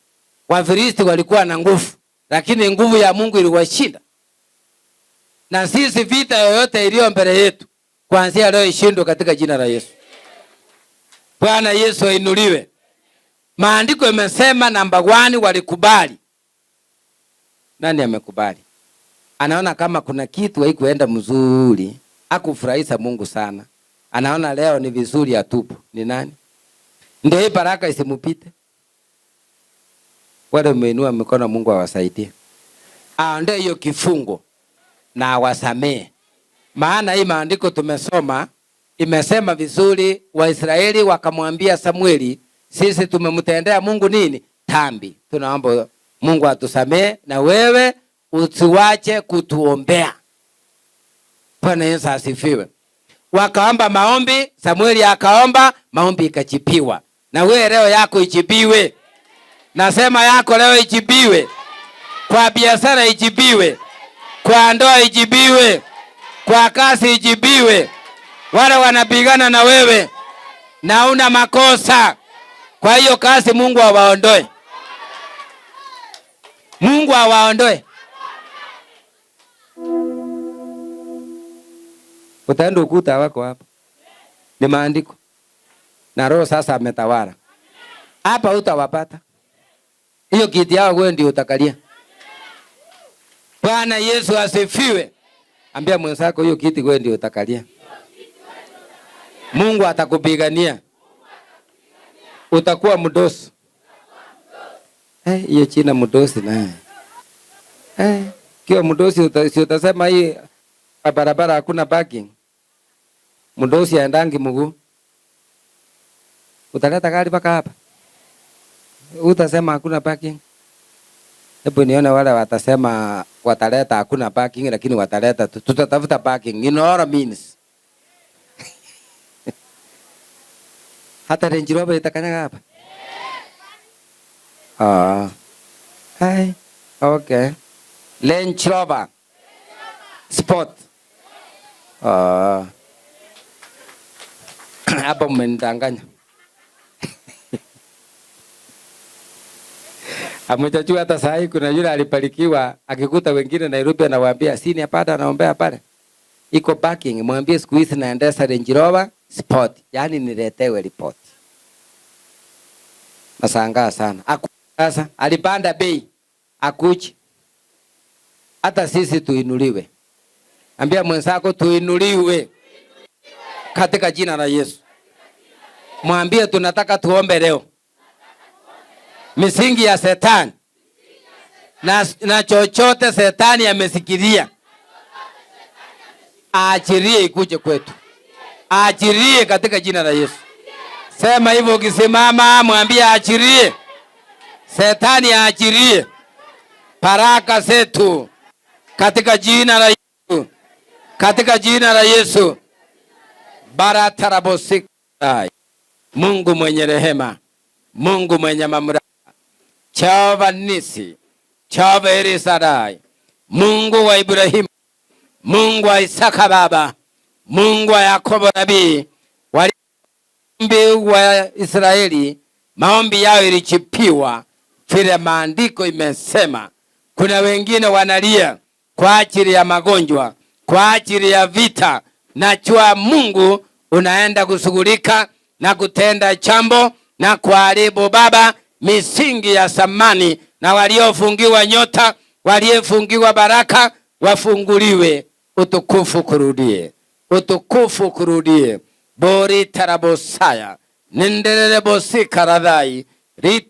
Wafilisti walikuwa na nguvu, lakini nguvu ya Mungu iliwashinda. Na sisi vita yoyote iliyo mbele yetu kuanzia leo ishindwe katika jina la Yesu. Bwana Yesu ainuliwe. Maandiko yamesema namba 1 walikubali. Nani amekubali? Anaona kama kuna kitu haikuenda mzuri, hakufurahisha Mungu sana. Anaona leo ni vizuri atupu. Ni nani? Ndio hii baraka isimupite. Wale umeinua mikono, Mungu awasaidie. Ndio hiyo kifungo na awasamee. Maana hii maandiko tumesoma imesema vizuri, Waisraeli wakamwambia Samueli, sisi tumemtendea Mungu nini? Dhambi. Tunaomba Mungu atusamee na wewe usiwache kutuombea. Bwana Yesu asifiwe. Wakaomba maombi, Samueli akaomba, maombi ikajibiwa. Na wewe leo yako ijibiwe. Nasema yako leo ijibiwe. Kwa biashara ijibiwe. Kwa ndoa ijibiwe. Kwa kazi ijibiwe. Wale wanapigana na wewe na una makosa, kwa hiyo kazi Mungu awaondoe. Mungu awaondoe. Utaenda ukuta wako hapa. Ni maandiko. Na Roho sasa ametawala. Hapa utawapata. Hiyo kiti yao wewe ndio utakalia. Bwana Yesu asifiwe. Ambia mwenzako hiyo kiti wewe ndio utakalia. Mungu atakupigania. Utakuwa mdosi. Hiyo china mdosi naye. Kiwa mdosi utasema hii barabara hakuna parking. Mdosi aendangi mguu. Utaleta gari mpaka hapa. Utasema hakuna parking. Hebu nione wale watasema wataleta hakuna parking, lakini wataleta tutatafuta parking. You know what I mean? Hata Range Rover itakanyaga hapa. Hai. Okay. Range Rover Sport. Hapa mmenidanganya. Hamjajua hata saa hii kuna yule alibarikiwa akikuta wengine Nairobi anawaambia sini hapa anaombea pale. Iko parking, mwambie siku hizi naendesha Range Rover Sport. Yaani niletewe report. Nashangaa sana. Sasa alipanda bei. Akuchi. Hata sisi tuinuliwe. Ambia mwenzako tuinuliwe katika jina la Yesu. Mwambie tunataka tuombe leo. Misingi ya Shetani na chochote Shetani amesikilia, aachirie ikuje kwetu. Aachirie katika jina la Yesu. Sema hivyo ukisimama, mwambie aachirie. Shetani aachirie baraka zetu katika jina la Yesu. Katika jina la Yesu. Baratarabosika. Mungu mwenye rehema, Mungu mwenye mamlaka, Jehova Nisi, Jehova Elisadai, Mungu wa Ibrahimu, Mungu wa Isaka baba, Mungu wa Yakobo nabii, waliombi wa Israeli maombi yao ilichipiwa vile maandiko imesema. Kuna wengine wanalia kwa ajili ya magonjwa, kwa ajili ya vita. Najua Mungu unaenda kushughulika na kutenda jambo na kuharibu baba misingi ya samani, na waliofungiwa nyota, waliofungiwa baraka wafunguliwe. Utukufu kurudie, utukufu kurudie. Bori tarabosaya nindelele bosika radhai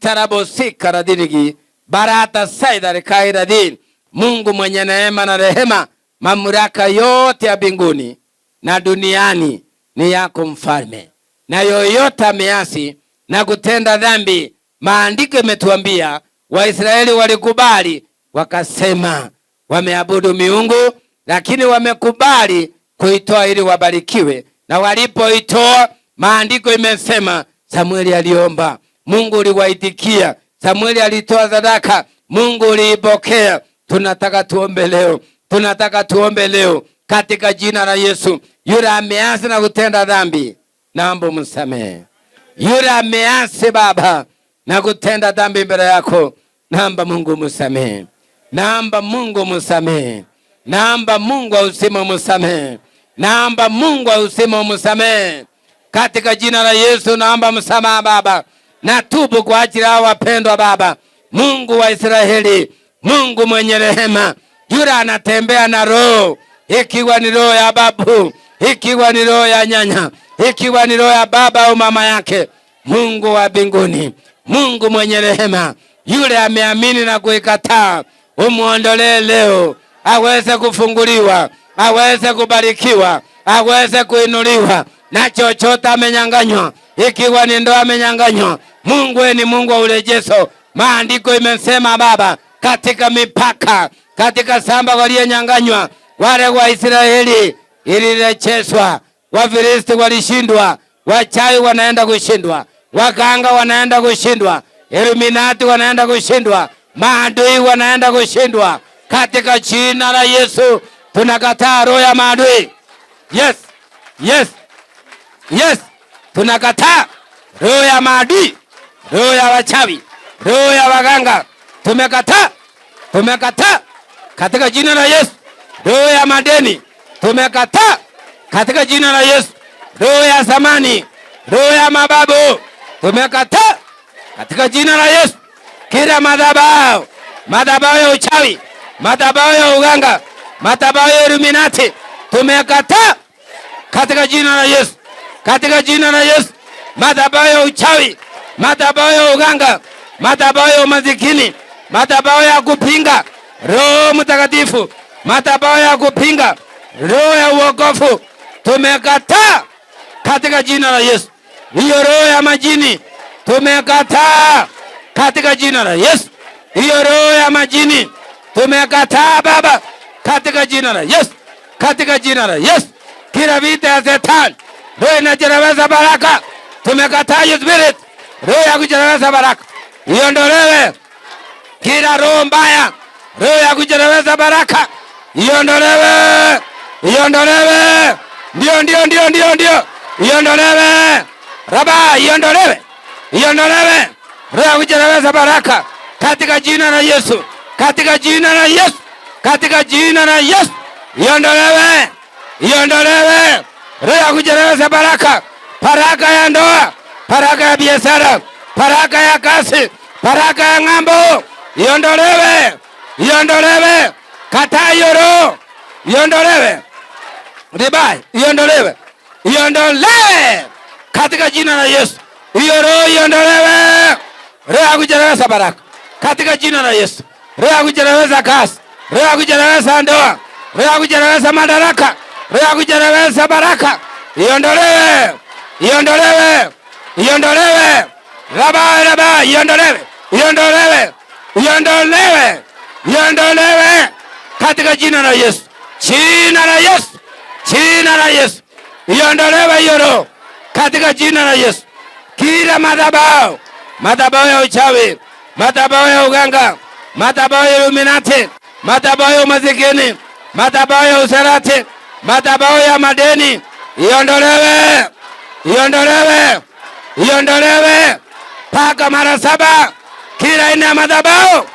ritarabosika radinigi barata saida rekairadin. Mungu mwenye neema na rehema, mamlaka yote ya mbinguni na duniani ni yako mfalme. Na yoyote ameasi na kutenda dhambi, maandiko imetuambia Waisraeli walikubali, wakasema wameabudu miungu, lakini wamekubali kuitoa ili wabarikiwe. Na walipoitoa, maandiko imesema Samueli aliomba, Mungu uliwaitikia. Samueli alitoa sadaka, Mungu uliipokea. Tunataka tuombe leo, tunataka tuombe leo katika jina la Yesu. Yule ameasi na kutenda dhambi, naomba msamehe. Yule ameasi baba na kutenda dhambi mbele yako, naomba Mungu msamehe. Naomba Mungu msamehe. Naomba Mungu ausime msamehe. Naomba Mungu ausime msamehe. Katika jina la Yesu naomba msamaha baba. Natubu kwa ajili ya wapendwa baba. Mungu wa Israeli, Mungu mwenye rehema, yule anatembea na roho, ikiwa ni roho ya babu, ikiwa ni roho ya nyanya, ikiwa ni roho ya baba au mama yake. Mungu wa mbinguni, Mungu mwenye rehema, yule ameamini na kuikataa, umuondolee leo, aweze kufunguliwa, aweze kubarikiwa, aweze kuinuliwa. Na chochote amenyanganywa, ikiwa ni ndoa amenyanganywa, Mungu ni Mungu wa urejesho. Maandiko imesema baba, katika mipaka, katika samba waliyonyanganywa wale wa Israeli ilirejeshwa. Wafilisti walishindwa, wachawi wanaenda kushindwa, waganga wanaenda kushindwa, Illuminati wanaenda kushindwa, maadui wanaenda kushindwa. Katika jina la Yesu tunakataa roho ya maadui. Yes, yes, yes, tunakataa roho ya maadui, roho ya wachawi, roho ya waganga. Tumekataa, tumekataa katika jina la Yesu. Roho ya madeni tumekataa katika jina la Yesu. Roho ya zamani, roho ya mababu tumekataa katika jina la Yesu. Kila madhabahu, madhabahu ya uchawi, madhabahu ya uganga, madhabahu ya Illuminati tumekataa katika jina la Yesu. Katika jina la Yesu, madhabahu ya uchawi, madhabahu ya uganga, madhabahu ya umasikini, madhabahu ya kupinga Roho Mtakatifu, madhabahu ya kupinga roho ya uokovu tumekataa katika jina la Yesu. Hiyo roho ya majini tumekataa katika jina la Yesu. Hiyo roho ya majini tumekataa baba katika jina la Yesu. Katika jina la Yesu, kila vita ya Shetani, roho inachelewesha baraka, tumekataa hiyo spirit, roho ya kuchelewesha baraka iondolewe. Kila roho mbaya, roho ya kuchelewesha baraka iondolewe, iondolewe. Ndio, ndio, ndio, ndio, ndio, iondolewe raba, iondolewe, iondolewe roho ya kuchelewesha baraka katika jina la Yesu. Katika jina la Yesu, katika jina la Yesu, iondolewe, iondolewe roho ya kuchelewesha baraka. Baraka ya ndoa, baraka ya biashara, baraka ya kazi, baraka ya ng'ambo iondolewe, iondolewe. Kataa hiyo roho, iondolewe Vibaya iondolewe, iondolewe katika jina la Yesu. Hiyo roho iondolewe, roho ya kuchelewesha baraka katika jina la Yesu, roho ya kuchelewesha kazi, roho ya kuchelewesha ndoa, roho ya kuchelewesha madaraka, roho ya kuchelewesha baraka iondolewe, iondolewe, iondolewe, raba iondolewe, iondolewe, iondolewe, iondolewe katika jina la Yesu, jina la Yesu, jina la Yesu, iondolewe hiyo roho katika jina la Yesu. Kila madhabahu, madhabahu ya uchawi, madhabahu ya uganga, madhabahu ya Illuminati, madhabahu ya umasikini, madhabahu ya usherati, madhabahu ya madeni iondolewe, iondolewe, iondolewe paka mara 7. Kila aina ya madhabahu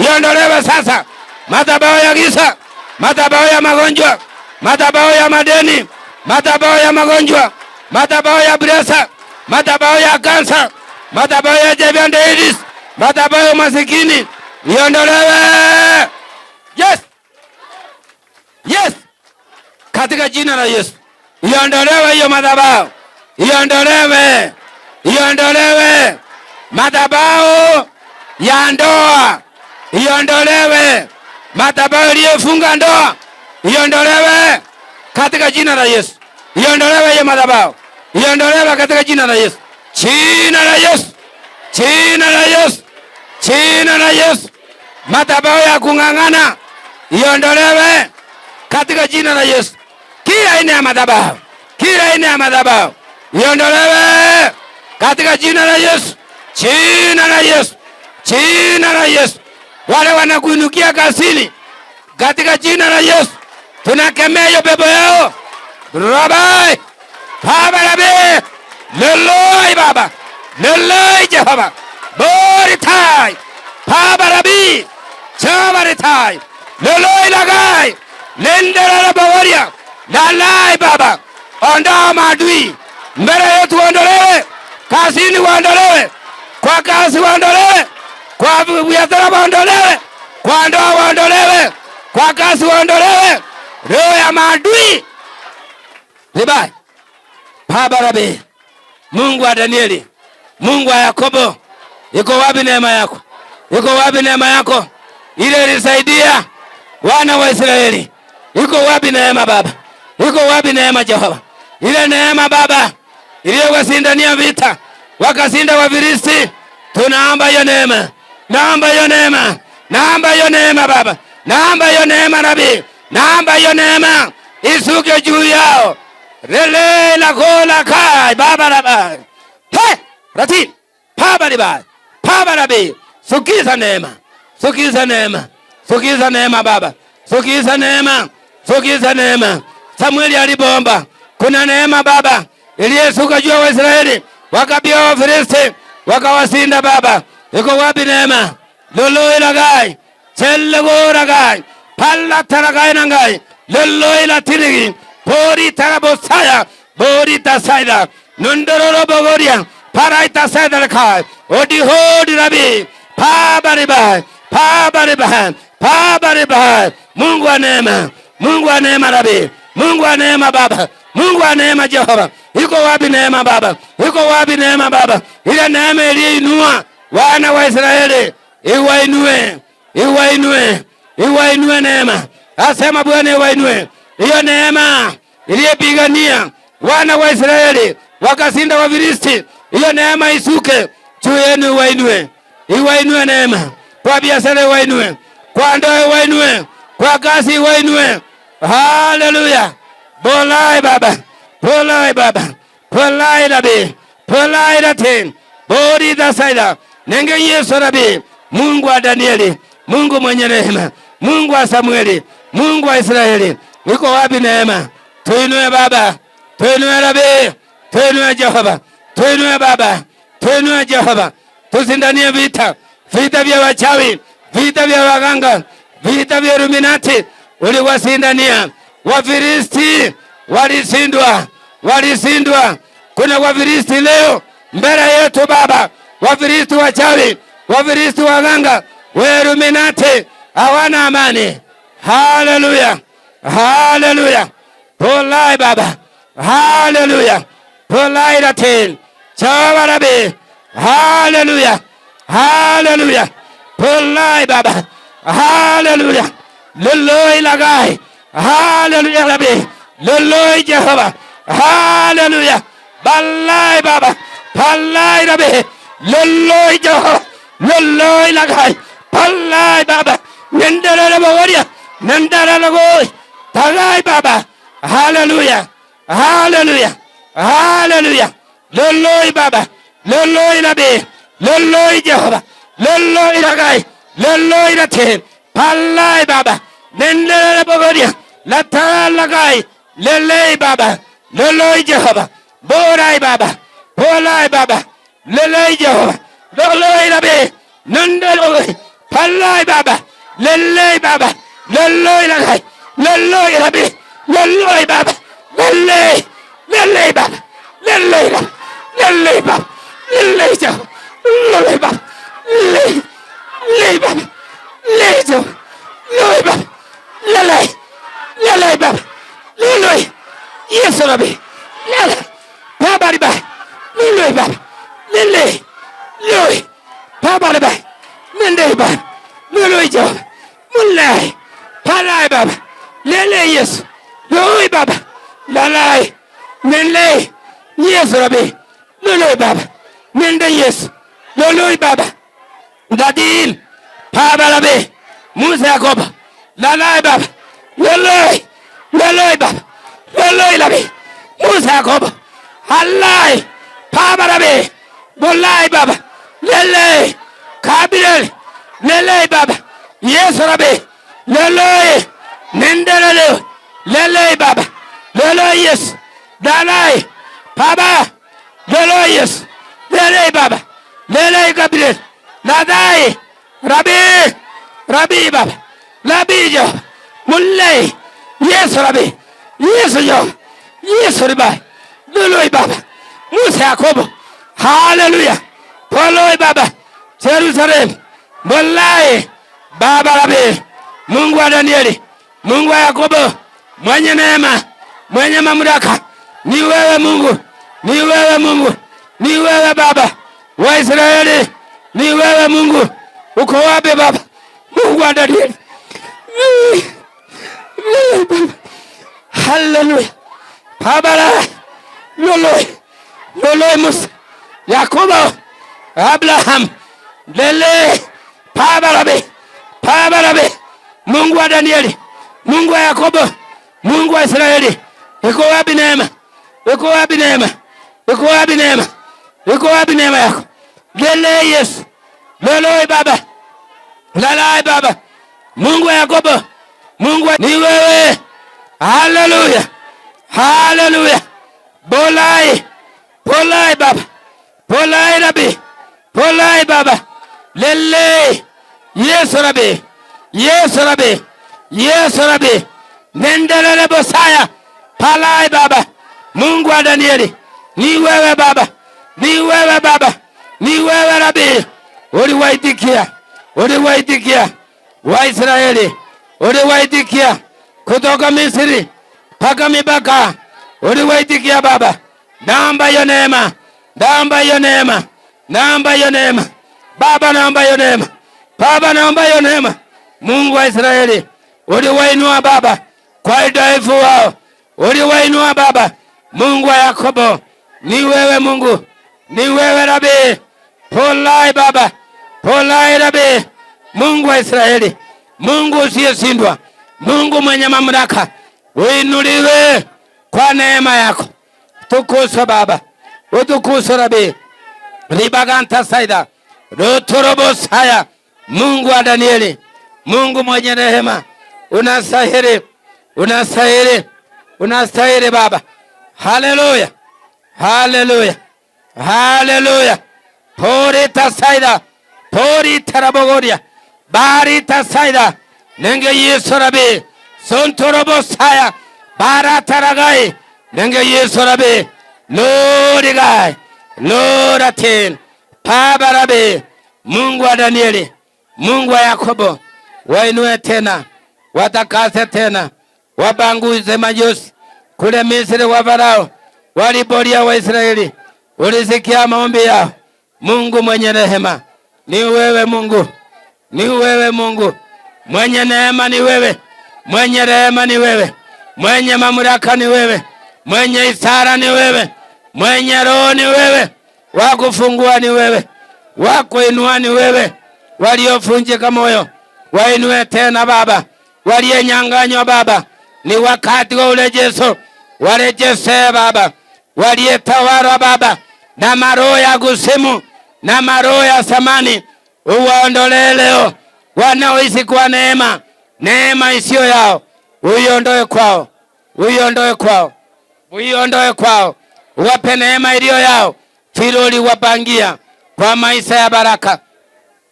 iondolewe sasa. Madhabahu ya giza, madhabahu ya magonjwa, madhabahu ya madeni, madhabahu ya magonjwa, madhabahu ya presa, madhabahu ya kansa, madhabahu ya HIV/AIDS, madhabahu ya masikini iondolewe. Yes, yes, katika jina la Yesu iondolewe hiyo madhabahu, iondolewe, iondolewe madhabahu ya ndoa, iondolewe madhabahu iliyofunga ndoa, iondolewe katika jina la Yesu, iondolewe hiyo madhabahu, iondolewe katika jina la Yesu, jina la Yesu, jina la Yesu, jina la Yesu. Madhabahu ya kung'ang'ana iondolewe katika jina la Yesu. Kila aina ya madhabahu, kila aina ya madhabahu iondolewe katika jina la Yesu, jina la Yesu, jina la Yesu. Wale wanakuinukia kazini katika jina la Yesu tunakemea hiyo pepo yao. Rabai Baba Rabi Leloi Baba Leloi Jehova Boritai Baba Rabi Chabaritai Leloi Lagai Lendera Bawaria Lalai Baba. Ondoa maadui mbele yetu, waondolewe kazini, waondolewe kwa kazi, waondolewe kwa biashara, waondolewe kwa ndoa, waondolewe kwa kazi, waondolewe roho ya maadui. Vibaya Baba Rabi, Mungu wa Danieli, Mungu wa Yakobo, iko wapi neema yako? Iko wapi neema yako ile ilisaidia wana wa Israeli? Iko wapi neema Baba? Iko wapi neema Jehova? Ile neema Baba iliyowasindania vita wakasinda Wafilisti, tunaomba hiyo neema, naomba hiyo neema, naomba hiyo neema Baba, naomba hiyo neema Rabi, naomba hiyo neema isuke juu yao. Rele la kola kai Baba Rabi, he rati Baba Rabi, Baba Rabi, sukiza neema, sukiza neema, sukiza neema Baba, sukiza neema, sukiza neema. Samueli alipoomba, kuna neema Baba iliyesuka juu ya Waisraeli, wakabia Wafilisti, wakawasinda Baba. Iko wapi neema? Lolo ilagai chelego ragai palla taragai nangai lolo ila tirigi pori tarabosaya pori tasaida nundoro bogoria parai tasaida kai odi hodi Rabi Baba Rabi, Baba Rabi, Baba Rabi. Mungu wa neema, Mungu wa neema Rabi, Mungu wa neema Baba, Mungu wa neema Jehova. Iko wapi neema Baba? Iko wapi neema Baba? Ile neema iliyoinua wana wa Israeli, iwainue, iwainue, iwainue neema. Asema Bwana iwainue. Hiyo neema iliyopigania wana wa Israeli wakasinda Wafilisti, hiyo neema isuke juu yenu, iwainue. Iwainue neema. Kwa biashara iwainue, kwa ndoa iwainue, kwa kazi iwainue. Haleluya. Bolai Baba, bolai Baba, bolai Rabi, bolai Ratin, bori dasaida, nenge Yesu Rabi. Mungu wa Danieli, Mungu mwenye rehema, Mungu wa Samueli, Mungu wa Israeli. Iko wapi neema? Tuinue Baba, tuinue Rabi, tuinue Jehova, tuinue Baba, tuinue Jehova. Tusindanie vita, vita vya wachawi, vita vya waganga, vita vya Illuminati. Uliwasindania Wafilisti, walisindwa, walisindwa. Kuna Wafilisti leo mbele yetu Baba, Wafilisti wachawi, Wafilisti waganga, wa Illuminati hawana amani. Haleluya, haleluya. polai Baba. Haleluya. Polai ratin. Jehova Rabi. Haleluya. Haleluya. Polai Baba. Haleluya. Leloi lagai. Haleluya Rabi. Leloi Jehova. Haleluya. Balai Baba. Palai Rabi. Leloi Jehova. Leloi lagai. Palai Baba. Nendara Bogoria. Nendara Lagoi. Tagai Baba. Haleluya. Haleluya. Haleluya. Leloi Baba. Leloi Rabi. Leloi Jehova. Leloi lagai. Leloi ratin. Palai Baba. Nendara Bogoria. Lata lagai. Lelei Baba. Leloi Jehova. Borai Baba. Polai Baba. Lelei Jehova. Leloi Rabi. Nendara Palai Baba. Lelei Baba. Leloi lagai. Leloi Rabi. Leloi Baba. Lelei. Lelei Baba. Lelei Baba. Lelei Baba. Lelei Jehova. Lelei Baba. Lelei. Lelei Baba. Lelei Jehova. Lelei Baba. Lelei. Lelei Baba. Lelei. Yesu Rabi. Lelei. Baba Riba. Lelei Baba. Lelei. Lelei. Baba Riba. Lelei Baba. Lelei Jehova. Lelei. Palai Baba. Lelei Yesu. Lelei Baba. Lelei. Lelei. Yesu Rabi. Lelei Baba. Lelei Yesu. Lelei Baba. Dadil. Baba Rabi. Musa Yakobo. Lelei Baba. Lelei. Lelei Baba. Lelei Rabi. Musa Yakobo. Halai. Baba Rabi. Bolai Baba. Lelei. Kabil. Lelei Baba. Yesu Rabi. Lelei. Nendele. Lelei Baba. Lelei Yesu. Dalai. Baba. Lelei Yesu. Lelei Baba. Lelei Kabil. Ladai. Rabi. Rabi Baba. Rabi Jehova. Mulei. Yesu Rabi. Yesu Jehova. Yesu Ribai. Lelei Baba. Musa Yakobo. Haleluya. Poloi Baba. Jerusalem. Mulai. Baba Rabi. Mungu wa Danieli. Mungu wa Yakobo. Mwenye neema. Mwenye mamlaka. Ni wewe Mungu. Ni wewe Mungu. Ni wewe Baba wa Israeli. Ni wewe Mungu. Uko wapi Baba? Mungu wa Danieli. Haleluya. Baba Lelei. Lelei Musa. Yakobo. Abraham. Lelei. Baba Rabi. Baba Rabi. Mungu wa Danieli. Mungu wa Yakobo. Mungu wa Israeli. Iko wapi neema? Iko wapi neema? Iko wapi neema? Iko wapi neema yako? Lelei Yesu. Lelei Baba. Lelei Baba. Mungu wa Yakobo. Mungu wa ni wewe. Haleluya. Haleluya. Bolai. Polai Baba. Polai Rabi. Polai Baba. Lelei. Yesu Rabi. Yesu Rabi. Yesu Rabi. Nendele Bosaya. Palai Baba. Mungu wa Danieli. Ni wewe Baba. Ni wewe Baba. Ni wewe Rabi. Uliwaitikia. Uliwaitikia Waisraeli. Uliwaitikia kutoka Misri mpaka mipaka. Uliwaitikia Baba. Naomba hiyo neema. Naomba hiyo neema. Naomba hiyo neema. Baba naomba hiyo neema. Baba naomba hiyo neema. Mungu wa Israeli. Uliwainua Baba kwa udhaifu wao. Uliwainua Baba. Mungu wa Yakobo. Ni wewe Mungu. Ni wewe Rabi. Polai Baba. Polai Rabi. Mungu wa Israeli. Mungu usiyeshindwa. Mungu mwenye mamlaka. Uinuliwe kwa neema yako. Tukuso Baba. Utukuso Rabi. Ribaganta saida. Rotorobo saya. Mungu wa Danieli. Mungu mwenye rehema. Unastahili. Unastahili. Unastahili Baba. Haleluya. Haleluya. Haleluya. Porita saida. Porita rabogoria. Barita saida. Nenge Yesu Rabi. Sontorobo saya. Barata ragai. Nenge Yesu Rabi. Lord gai. Lord atin. Baba Rabi. Mungu wa Danieli. Mungu wa Yakobo. Wainue tena. Watakase tena. Wabanguze majusi kule Misri wa Farao walipolia Waisraeli, ulisikia maombi yao. Mungu mwenye rehema ni wewe, Mungu ni wewe, Mungu mwenye neema ni wewe, mwenye rehema ni wewe, mwenye mamlaka ni wewe, mwenye isara ni wewe, mwenye roho ni wewe, wakufungua ni wewe, wakuinua ni wewe. Waliofunjika moyo wainue tena Baba, walienyang'anywa Baba, ni wakati wa urejesho, warejeshe Baba, walietawala Baba na maroho ya kuzimu na maroho ya samani, uwaondolee leo. Wanaoishi kwa neema, neema isiyo yao uiondoe kwao, uiondoe kwao, uiondoe kwao. Wape neema iliyo yao, filoli wapangia kwa maisha ya baraka.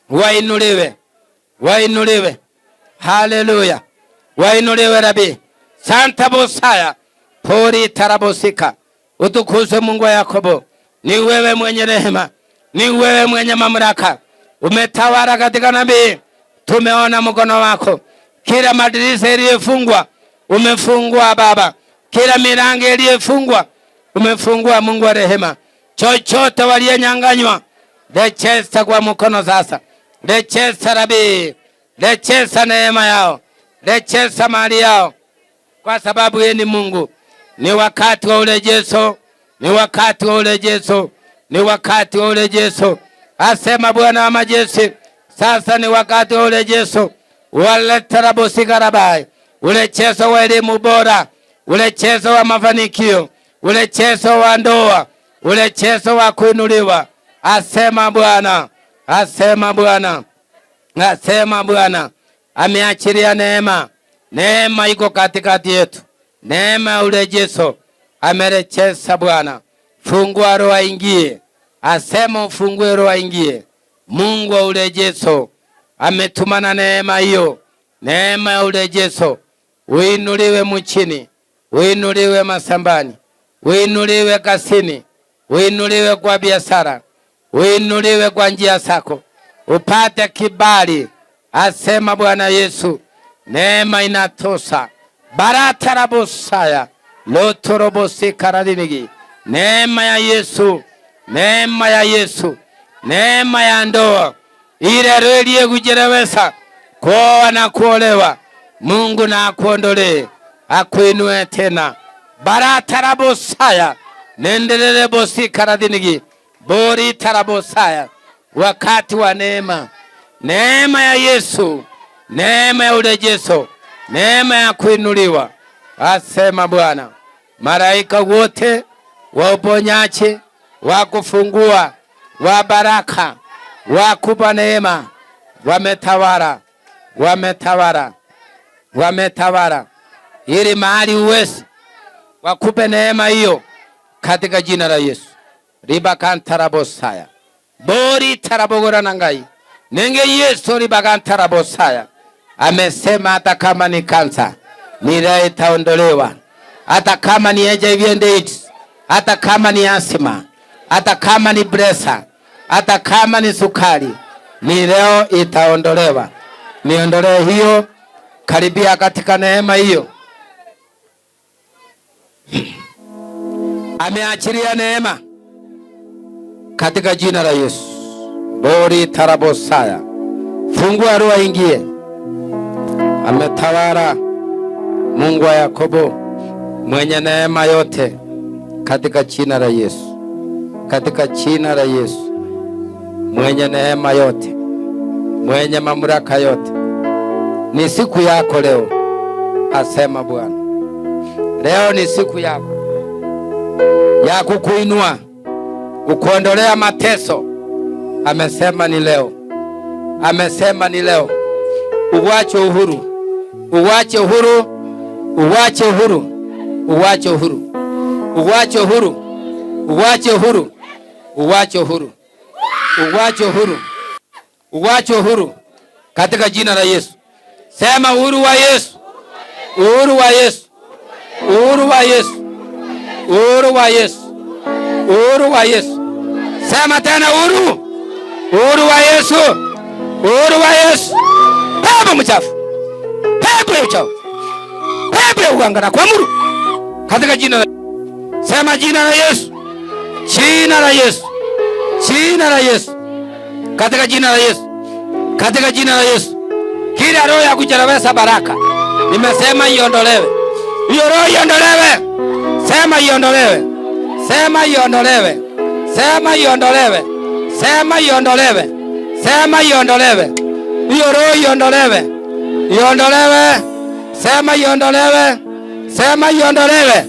Wainuliwe, wainuliwe, haleluya, wainuliwe Rabi. Santa Bosaya pori tarabosika. Utukuzwe Mungu wa Yakobo, ni wewe mwenye rehema, ni wewe mwenye mamlaka. Umetawala katika nabii, tumeona mkono wako. Kila madirisha iliyofungwa umefungua Baba, kila milango iliyofungwa umefungua. Mungu wa rehema, chochote walienyang'anywa rejesha kwa mkono sasa. Rejesha Rabi, rejesha neema yao, rejesha mali yao, kwa sababu yeye ni Mungu. Ni wakati wa urejesho, ni wakati wa urejesho, ni wakati wa urejesho, asema Bwana wa majeshi. Sasa ni wakati wa urejesho. Waletarabosigarabai, urejesho wa elimu bora, urejesho wa mafanikio, urejesho wa ndoa, urejesho wa kuinuliwa, asema Bwana, asema Bwana, asema Bwana. Ameachilia neema, neema iko katikati yetu, neema ya urejesho amerejesha Bwana. Fungua roho aingie, asema ufungue roho aingie. Mungu wa urejesho ametumana neema hiyo, neema ya urejesho. Uinuliwe mchini, uinuliwe masambani, uinuliwe kasini, uinuliwe kwa biashara, uinuliwe kwa njia zako, upate kibali, asema Bwana Yesu. Neema inatosha. Baratarabosaya lotorobosikaralinigi. Neema ya Yesu, neema ya Yesu, neema ya ndoa ile relie kujerewesa kuoa na kuolewa. Mungu na akuondolee, akuinue tena. Baratarabosaya nendelele bosikaralinigi bori tarabosaya. Wakati wa neema, neema ya Yesu, neema ya urejesho, neema ya kuinuliwa, asema Bwana. Malaika wote wa uponyaji, wa kufungua, wa baraka, wa kupa neema, wametawala, wametawala, wametawala, ili mahali uwezi wakupe neema hiyo katika jina la Yesu. Ribakantarabosaya bori tarabogora nangai nenge Yesu. Ribakantarabosaya amesema hata kama ni kansa nira itaondolewa, hata kama ni HIV and AIDS, hata kama ni asima, hata kama ni pressure, hata kama ni sukari, ni leo itaondolewa. Niondolee hiyo, karibia katika neema hiyo. Ameachilia neema katika jina la Yesu. Bori tarabosaya, fungua roho ingie. Ametawala Mungu wa Yakobo, mwenye neema yote, katika jina la Yesu, katika jina la Yesu. Mwenye neema yote, mwenye mamlaka yote, ni siku yako leo, asema Bwana. Leo ni siku yako ya kukuinua, kukuondolea mateso. Amesema ni leo, amesema ni leo. Uwache uhuru, uwache uhuru, uwache uhuru, uwache uhuru, uwache uhuru, uwache uhuru, uwache uhuru, uwache uhuru, uwache uhuru katika jina la Yesu. Sema uhuru wa Yesu, uhuru wa Yesu, uhuru wa Yesu, uhuru wa Yesu, uhuru wa Yesu. Sema tena uhuru, uhuru wa Yesu, uhuru wa Yesu. Pepo mchafu, pepo ya uchafu, pepo ya uganga na kuamuru katika jina la sema jina la Yesu, jina la Yesu, jina la Yesu, katika jina la Yesu, katika jina la Yesu. Kila roho ya kuchelewesha baraka nimesema iondolewe, hiyo roho iondolewe, sema iondolewe, sema iondolewe, sema iondolewe, sema iondolewe, sema iondolewe, hiyo roho iondolewe, iondolewe, sema iondolewe, sema iondolewe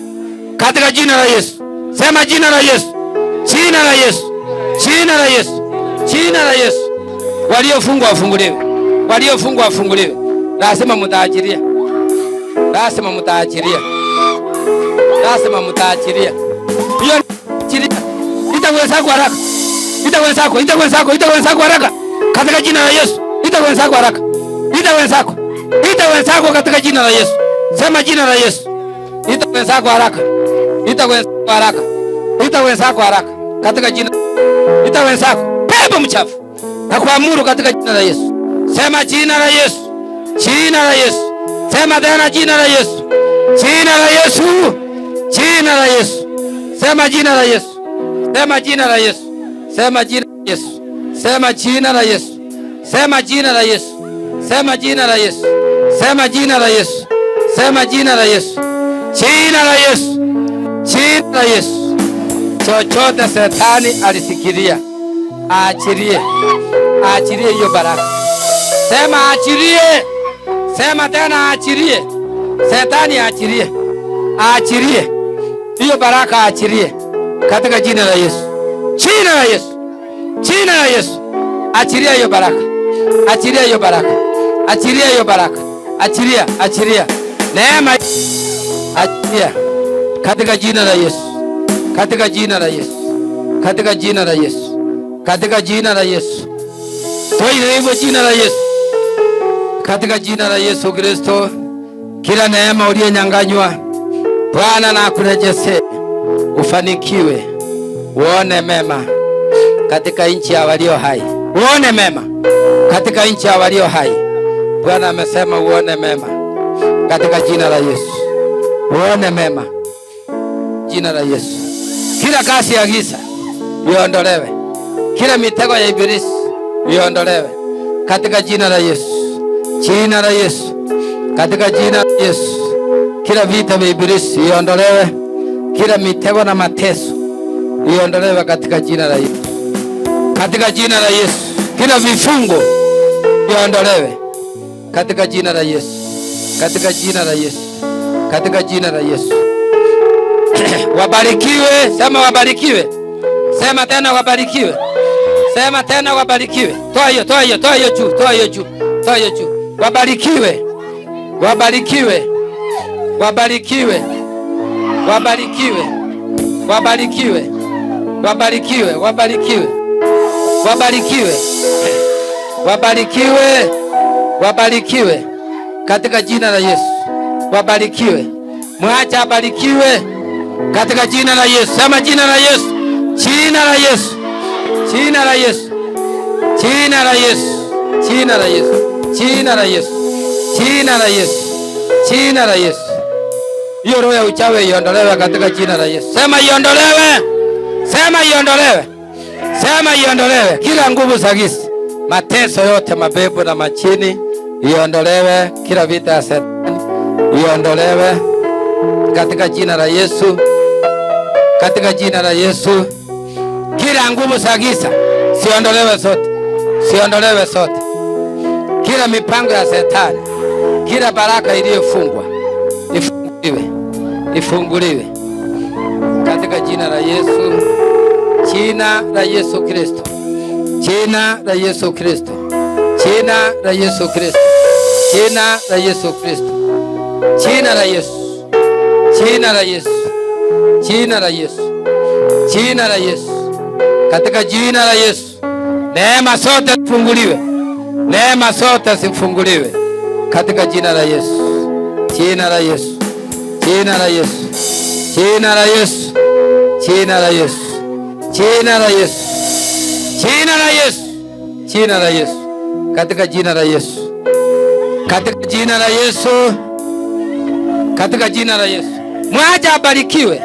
katika jina la Yesu. Sema jina la Yesu, jina la Yesu, jina la Yesu, jina la Yesu. Waliofungwa wafunguliwe, waliofungwa wafunguliwe. Lazima mtaachilia, lazima mtaachilia, lazima mtaachilia. Hiyo achilia, itakwenda kwa haraka, itakwenda, itakwenda kwa haraka katika jina la Yesu. Itakwenda kwa haraka, itakwenda katika jina la Yesu. Sema jina la Yesu, itakwenda kwa haraka, itakwenda kwa haraka, itakwenda kwa haraka katika jina, itakwenda. Pepo mchafu na kuamuru katika jina la Yesu. Sema jina la Yesu, jina la Yesu. Sema tena jina la Yesu, jina la Yesu, jina la Yesu. Sema jina la Yesu, sema jina la Yesu, sema jina la Yesu, sema jina la Yesu, sema jina la Yesu, sema jina la Yesu, sema jina la Yesu, sema jina la Yesu, jina la Yesu, jina la Yesu. Chochote Shetani alisikilia aachilie, aachilie hiyo baraka. Sema aachilie, sema tena aachilie. Shetani aachilie, aachilie hiyo baraka, aachilie katika jina la Yesu, jina la Yesu, jina la Yesu. Achilia hiyo baraka, achilia hiyo baraka, achilia hiyo baraka, achilia, achilia neema, achilia katika jina la Yesu, katika jina la Yesu, katika jina la Yesu, katika jina la Yesu. Toa hivyo jina la Yesu, katika jina la Yesu Kristo. Kila neema uliyonyang'anywa Bwana na akurejeshe, ufanikiwe, uone mema katika nchi ya walio hai, uone mema katika nchi ya walio hai. Bwana amesema uone mema katika jina la Yesu, uone mema jina la Yesu. Kila kasi ya giza iondolewe, kila mitego ya ibilisi iondolewe katika jina la Yesu, jina la Yesu, katika jina la Yesu. Kila vita vya ibilisi iondolewe, kila mitego na mateso iondolewe katika jina la Yesu, katika jina la Yesu. Kila vifungo iondolewe katika jina la Yesu, katika jina la Yesu, katika jina la Yesu. Wabarikiwe, sema wabarikiwe, sema tena wabarikiwe, sema tena wabarikiwe. Toa hiyo, toa hiyo, toa hiyo juu, toa hiyo juu, toa hiyo juu. Wabarikiwe, wabarikiwe, wabarikiwe, wabarikiwe, wabarikiwe, wabarikiwe, wabarikiwe, wabarikiwe, wabarikiwe, wabarikiwe katika jina la Yesu. Wabarikiwe, mwacha abarikiwe katika jina la Yesu. Sema jina la Yesu, jina la Yesu, jina la Yesu, jina la Yesu, jina la Yesu, jina la Yesu, jina la Yesu, jina la Yesu. Hiyo roho ya uchawi iondolewe katika jina la Yesu. Sema iondolewe, sema iondolewe, sema iondolewe. Kila nguvu za giza, mateso yote, mapepo na machini iondolewe. Kila vita ya Shetani iondolewe katika jina la Yesu, katika jina la Yesu. Kila nguvu za giza siondolewe sote, siondolewe sote. Kila mipango ya Shetani, kila baraka iliyofungwa ifunguliwe, ifunguliwe katika jina la Yesu, jina la Yesu Kristo, jina la Yesu Kristo, jina la Yesu Kristo, jina la Yesu Kristo, jina la Yesu, jina la Yesu, jina la Yesu, jina la Yesu, katika jina la Yesu. Neema zote zifunguliwe, neema zote zifunguliwe katika jina la Yesu, jina la Yesu, jina la Yesu, jina la Yesu, jina la Yesu, jina la Yesu, jina la Yesu, jina la Yesu, katika jina la Yesu, katika jina la Yesu, katika jina la Yesu. Mwacha abarikiwe.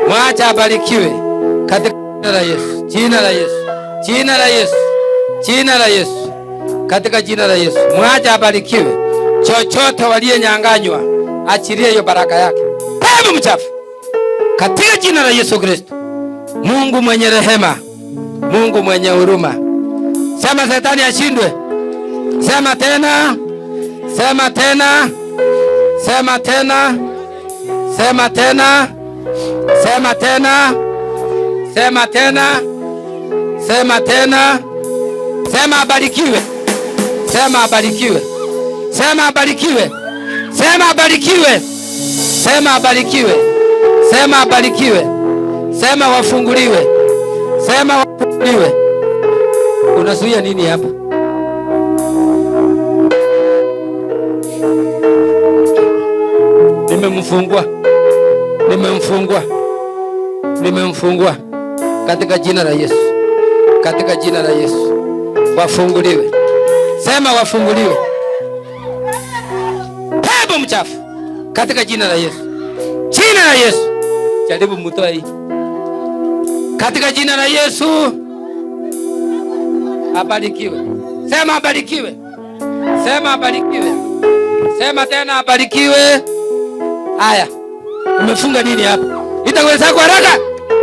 Mwacha abarikiwe katika jina la Yesu. Jina la Yesu. Jina la Yesu. Jina la Yesu. Katika jina la Yesu. Mwacha abarikiwe. Chochote waliyenyang'anywa, achilie hiyo baraka yake. Pepo mchafu. Katika jina la Yesu Kristo. Mungu mwenye rehema. Mungu mwenye huruma. Sema shetani ashindwe. Sema tena. Sema tena. Sema tena. Sema tena. Sema tena. Sema tena. Sema tena. Sema abarikiwe. Sema abarikiwe. Sema abarikiwe. Sema abarikiwe. Sema abarikiwe. Sema abarikiwe. Sema wafunguliwe. Sema wafunguliwe. Unazuia nini hapa? Nimemfungua. Nimemfungua. Nimemfungua katika jina la Yesu. Katika jina la Yesu. Wafunguliwe. Sema wafunguliwe. Pepo mchafu katika jina la Yesu. Jina la Yesu. Jaribu mtoa hii. Katika jina la Yesu. Abarikiwe. Sema abarikiwe. Sema abarikiwe. Sema tena abarikiwe. Haya. Umefunga nini hapa? Itaweza kwa haraka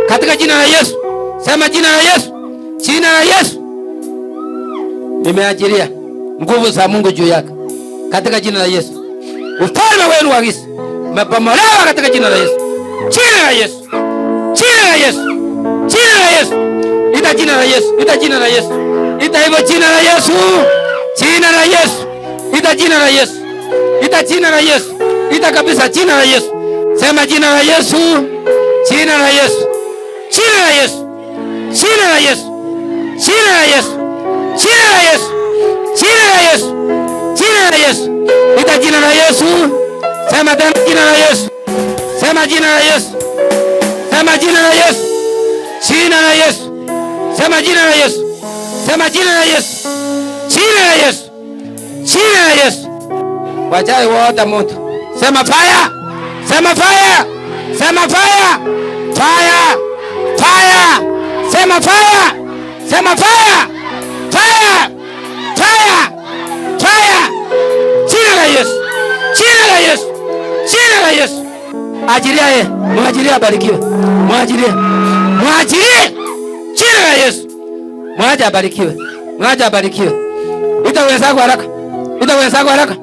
katika jina la Yesu. Sema jina la Yesu. Jina la Yesu. Nimeajiria nguvu za Mungu juu yako katika jina la Yesu. Ufalme wenu wa giza umepomolewa katika jina la Yesu. Jina la Yesu. Jina la Yesu. Jina la Yesu. Ita jina la Yesu. Ita jina la Yesu. Ita hivyo jina la Yesu. Jina la Yesu. Ita jina la Yesu. Ita jina la Yesu. Ita kabisa jina la Yesu. Sema jina la Yesu. Jina la Yesu. Jina la Yesu. Jina la Yesu. Jina la Yesu. Jina la Yesu. Jina la Yesu. Jina la Yesu. Ita jina la Yesu. Sema tena jina la Yesu. Sema jina la Yesu. Sema jina la Yesu. Jina la Yesu. Sema jina la Yesu. Sema jina la Yesu. Jina la Yesu. Jina la Yesu. Wachawi wote moto. Sema fire. Sema fire. Sema fire. Fire. Fire. Sema fire. Sema fire. Fire. Fire. Fire. Jina la Yesu. Jina la Yesu. Jina la Yesu. Ajiria yeye. Mwajirie abarikiwe. Mwajirie. Mwajirie. Jina la Yesu. Mwaje abarikiwe. Mwaje abarikiwe. Itaweza kwa haraka. Itaweza kwa haraka.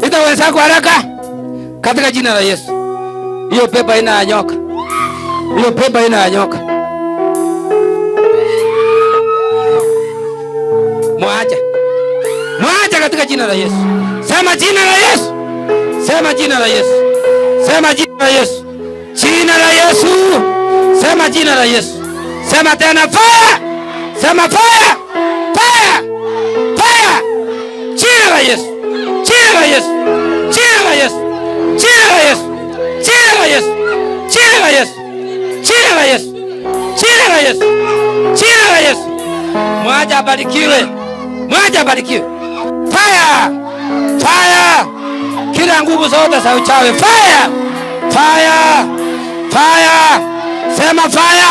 Itaweza kwa haraka. Katika jina la Yesu. Hiyo pepa ina ya nyoka. Hiyo pepa ina ya nyoka. Mwaje. Mwaje katika jina la Yesu. Sema jina la Yesu. Sema jina la Yesu. Sema jina la Yesu. Jina la Yesu. Sema jina la Yesu. Sema tena fire. Sema fire. Fire. Fire. Jina la Yesu. Jina la Yesu. Jina la Yesu. Jina la Yesu. Jina la Yesu. Jina la Yesu. Jina la Yesu. Jina la Yesu. Jina la Yesu. Mwaje abarikiwe. Mwaje abarikiwe. Fire. Fire. Kila nguvu zote za uchawi. Fire. Fire. Fire. Sema fire.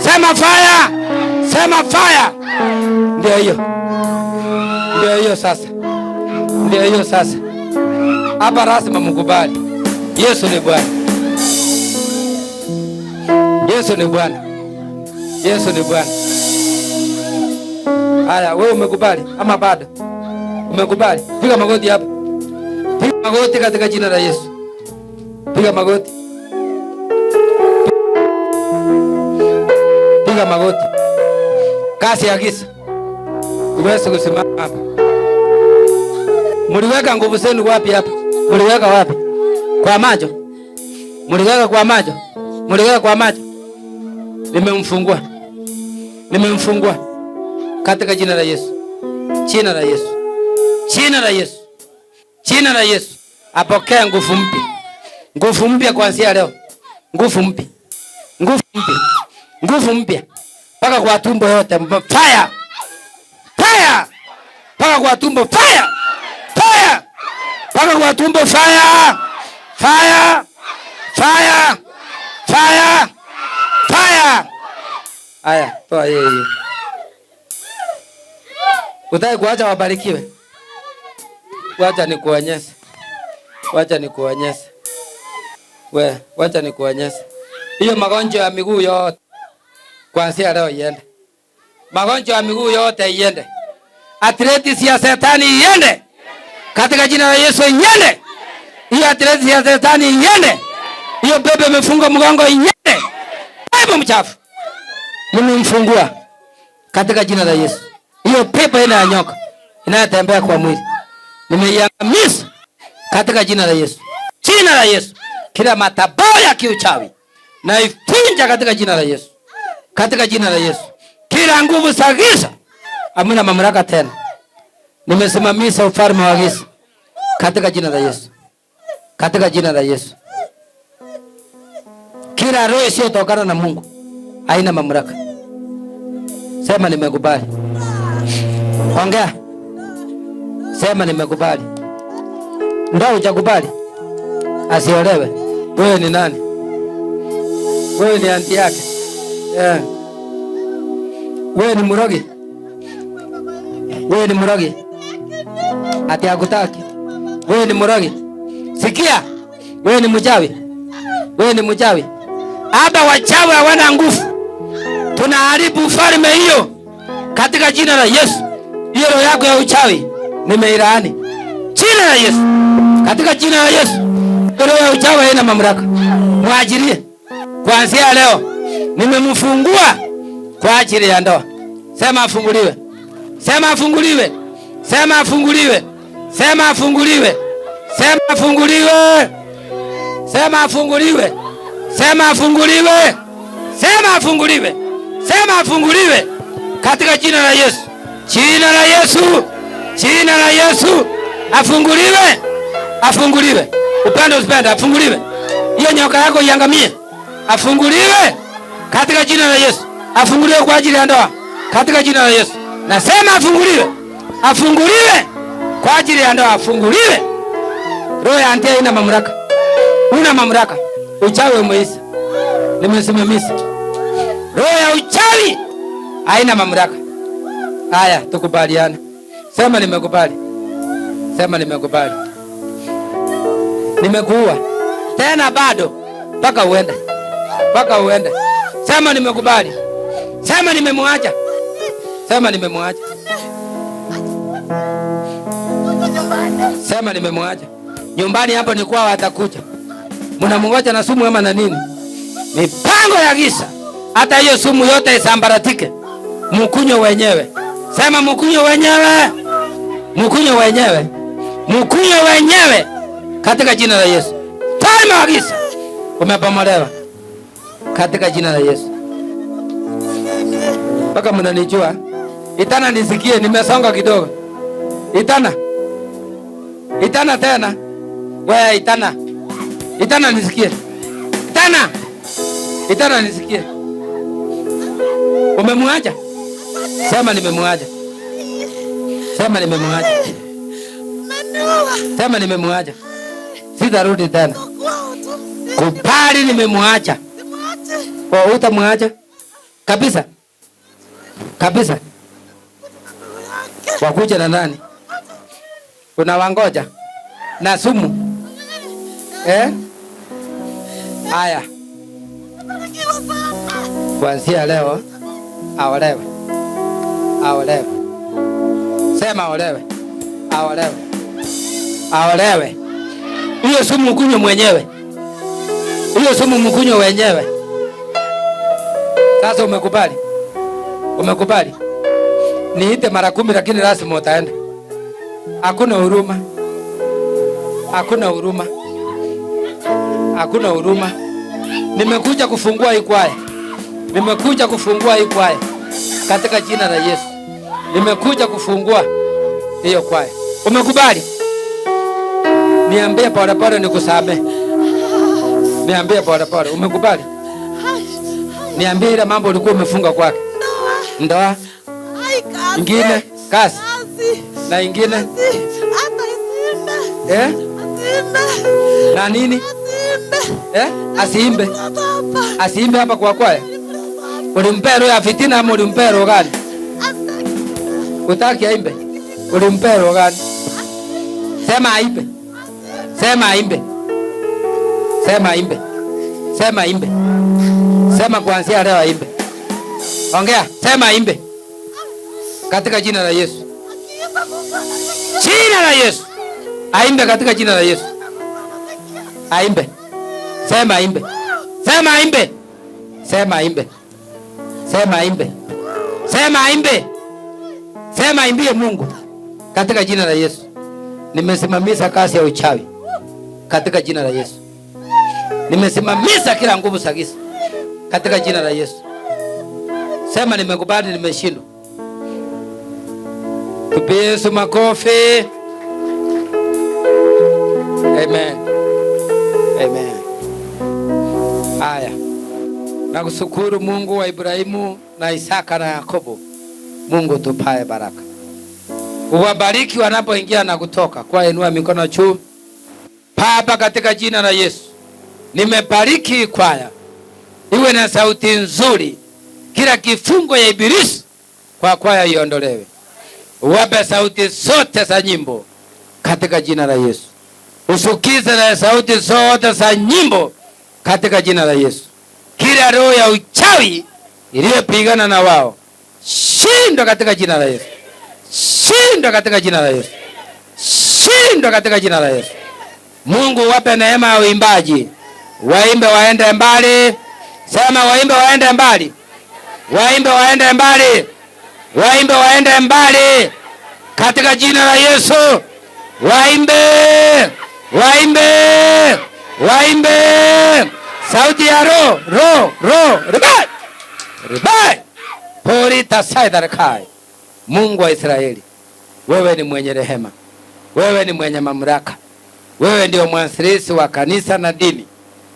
Sema fire. Sema fire. Ndio hiyo. Ndio hiyo sasa. Ndio hiyo sasa. Hapa rasmi mkubali. Yesu ni Bwana. Yesu ni Bwana. Yesu ni Bwana. Haya, wewe umekubali ama bado? Umekubali? Piga magoti hapa. Piga magoti katika jina la Yesu. Piga magoti. Piga magoti. Kasi ya giza. Uweze kusimama hapa. Muliweka nguvu zenu wapi hapa? Muliweka wapi? Kwa macho. Muliweka kwa macho. Muliweka kwa macho. Nimemfungua. Nimemfungua. Katika jina la Yesu. Jina la Yesu. Jina la Yesu. Jina la Yesu. Apokea nguvu mpya. Nguvu mpya kuanzia leo. Nguvu mpya. Nguvu mpya. Nguvu mpya. Paka kwa tumbo yote. Fire. Fire. Paka kwa tumbo fire. Fire. Paka kwa tumbo fire. Fire. Fire! Fire! Fire! Aya, toa yeye. Utaki kuacha wabarikiwe? Wacha nikuonyeshe. Wacha nikuonyeshe. Wacha nikuonyeshe. Hiyo magonjwa ya miguu yote kuanzia leo iende. Magonjwa ya miguu yote iende. Arthritis ya Shetani iende. Katika jina la Yesu iende. Hiyo arthritis ya Shetani iende. Hiyo bebe imefunga mgongo iende. Pepo mchafu nimemfungua katika jina la Yesu. Hiyo pepo ina ya nyoka inayotembea kwa mwili nimeiangamiza katika jina la Yesu. Jina la Yesu. Kila madhabahu ya kiuchawi na ifunja katika jina la Yesu. Katika jina la Yesu. Kila nguvu za giza hamna mamlaka tena. Nimesimamisha ufalme wa giza katika jina la Yesu. Katika jina la Yesu. Kila roho isiyotokana na Mungu haina mamlaka. Sema nimekubali. Ongea. Sema nimekubali. Ndio hujakubali. Asiolewe. Wewe ni nani? Wewe ni anti yake. Yeah. Wewe ni mrogi. Wewe ni mrogi. Ati hakutaki. Wewe ni mrogi. Sikia. Wewe ni mchawi. Wewe ni mchawi. Hapa wachawi hawana nguvu. Tunaharibu ufalme hiyo katika jina la Yesu. Hiyo roho yako ya uchawi nimeilaani. Jina la Yesu. Katika jina la Yesu. Roho ya uchawi haina mamlaka. Mwajirie. Kuanzia leo nimemfungua kwa ajili ya ndoa. Sema afunguliwe. Sema afunguliwe. Sema afunguliwe. Sema afunguliwe. Sema afunguliwe. Sema afunguliwe. Sema afunguliwe. Sema afunguliwe. Sema afunguliwe katika jina la Yesu. Jina la Yesu. Jina la Yesu. Afunguliwe. Afunguliwe. Upende usipende afunguliwe. Hiyo nyoka yako iangamie. Afunguliwe katika jina la Yesu. Afunguliwe kwa ajili ya ndoa katika jina la Yesu. Nasema afunguliwe. Afunguliwe kwa ajili ya ndoa. Afunguliwe. Roho ya antia ina mamlaka. Una mamlaka. Uchawi umeisha. Nimesimamisha. Roho ya uchawi haina mamlaka. Haya, tukubaliane. Sema nimekubali. Sema nimekubali. Nimekuua. Tena bado mpaka uende. Mpaka uende. Sema nimekubali. Sema nimemwacha. Sema nimemwacha. Sema nimemwacha. Nyumbani hapo ni kwao atakuja. Mnamngoja na sumu ama na nini? Mipango ya giza. Hata hiyo sumu yote isambaratike. Mkunywe wenyewe. Sema mkunywe wenyewe. Mkunywe wenyewe. Mkunywe wenyewe katika jina la Yesu. Falme wa giza umepomolewa katika jina la Yesu. Mpaka mnanijua. Itana nisikie, nimesonga kidogo. Itana. Itana tena. Wewe itana. Itana nisikie. Itana. Itana nisikie. Umemwacha? Sema nimemwacha. Sema nimemwacha. Sema nimemwacha. Sitarudi tena. Kubali nimemwacha. Kwa utamwacha? Kabisa. Kabisa. Wakuja na nani? Unawangoja na sumu. Haya. Kuanzia leo aolewe. Aolewe. Sema aolewe. Aolewe. Aolewe. Hiyo sumu mkunywe mwenyewe. Hiyo sumu mkunywe wenyewe. Sasa umekubali? Umekubali? Niite mara 10 lakini lazima utaenda. Hakuna huruma. Hakuna huruma. Hakuna huruma. Nimekuja kufungua hii kwaya. Nimekuja kufungua hii kwaya katika jina la Yesu. Nimekuja kufungua hiyo kwaya. Umekubali? Niambie pole pole nikusamehe. Niambie pole pole. Umekubali? Niambie ile mambo ulikuwa umefunga kwake. Ndoa. Ingine kazi. Na ingine. Na nini? Asiimbe. Asiimbe hapa kwa kwaya. Ulimpero ya fitina ama ulimpero gani? Utaki aimbe. Ulimpero gani? Sema aimbe. Sema aimbe. Sema aimbe. Sema aimbe. Sema kuanzia leo aimbe. Ongea, sema aimbe. Katika jina la Yesu. Jina la Yesu. Aimbe katika jina la Yesu. Aimbe. Sema aimbe. Sema aimbe. Sema aimbe. Sema aimbe. Sema aimbe. Sema aimbie Mungu katika jina la Yesu. Nimesimamisha kazi ya uchawi katika jina la Yesu. Nimesimamisha kila nguvu za giza katika jina la Yesu. Sema nimekubali, nimeshindwa. Tupie Yesu makofi. Amen. Amen. Haya. Nakushukuru Mungu wa Ibrahimu na Isaka na Yakobo. Mungu tupae baraka. Uwabariki wanapoingia na kutoka. Kwa inua mikono juu. Baba, katika jina la Yesu. Nimebariki kwaya. Iwe na sauti nzuri. Kila kifungo ya ibilisi kwa kwaya iondolewe. Uwape sauti zote za nyimbo katika jina la Yesu. Usukize na sauti zote za nyimbo katika jina la Yesu. Kila roho ya uchawi iliyopigana na wao, shindwa katika jina la Yesu. Shindwa katika jina la Yesu. Shindwa katika jina la Yesu. Mungu wape neema ya uimbaji. Waimbe waende mbali. Sema waimbe waende mbali. Waimbe waende mbali. Waimbe waende mbali. Katika jina la Yesu. Waimbe. Waimbe. Waimbe. Sauti ya roho. Ribai. Ribai. Pori tasaidarekai. Mungu wa Israeli. Wewe ni mwenye rehema. Wewe ni mwenye mamlaka. Wewe ndio mwanzilishi wa kanisa na dini.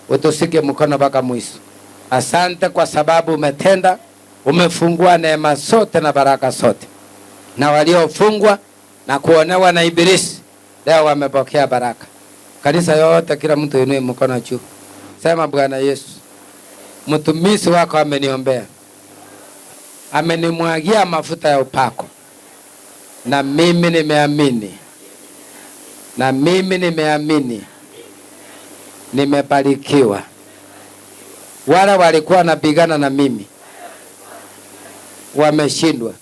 Utusike mkono mpaka mwisho. Asante kwa sababu umetenda. Umefungua neema zote na baraka zote. Na waliofungwa na kuonewa na ibilisi leo wamepokea baraka. Kanisa yote kila mtu inue mkono juu. Sema Bwana Yesu, mtumishi wako ameniombea. Amenimwagia mafuta ya upako. Na mimi nimeamini. Na mimi nimeamini. Nimebarikiwa. Wale walikuwa wanapigana na mimi wameshindwa.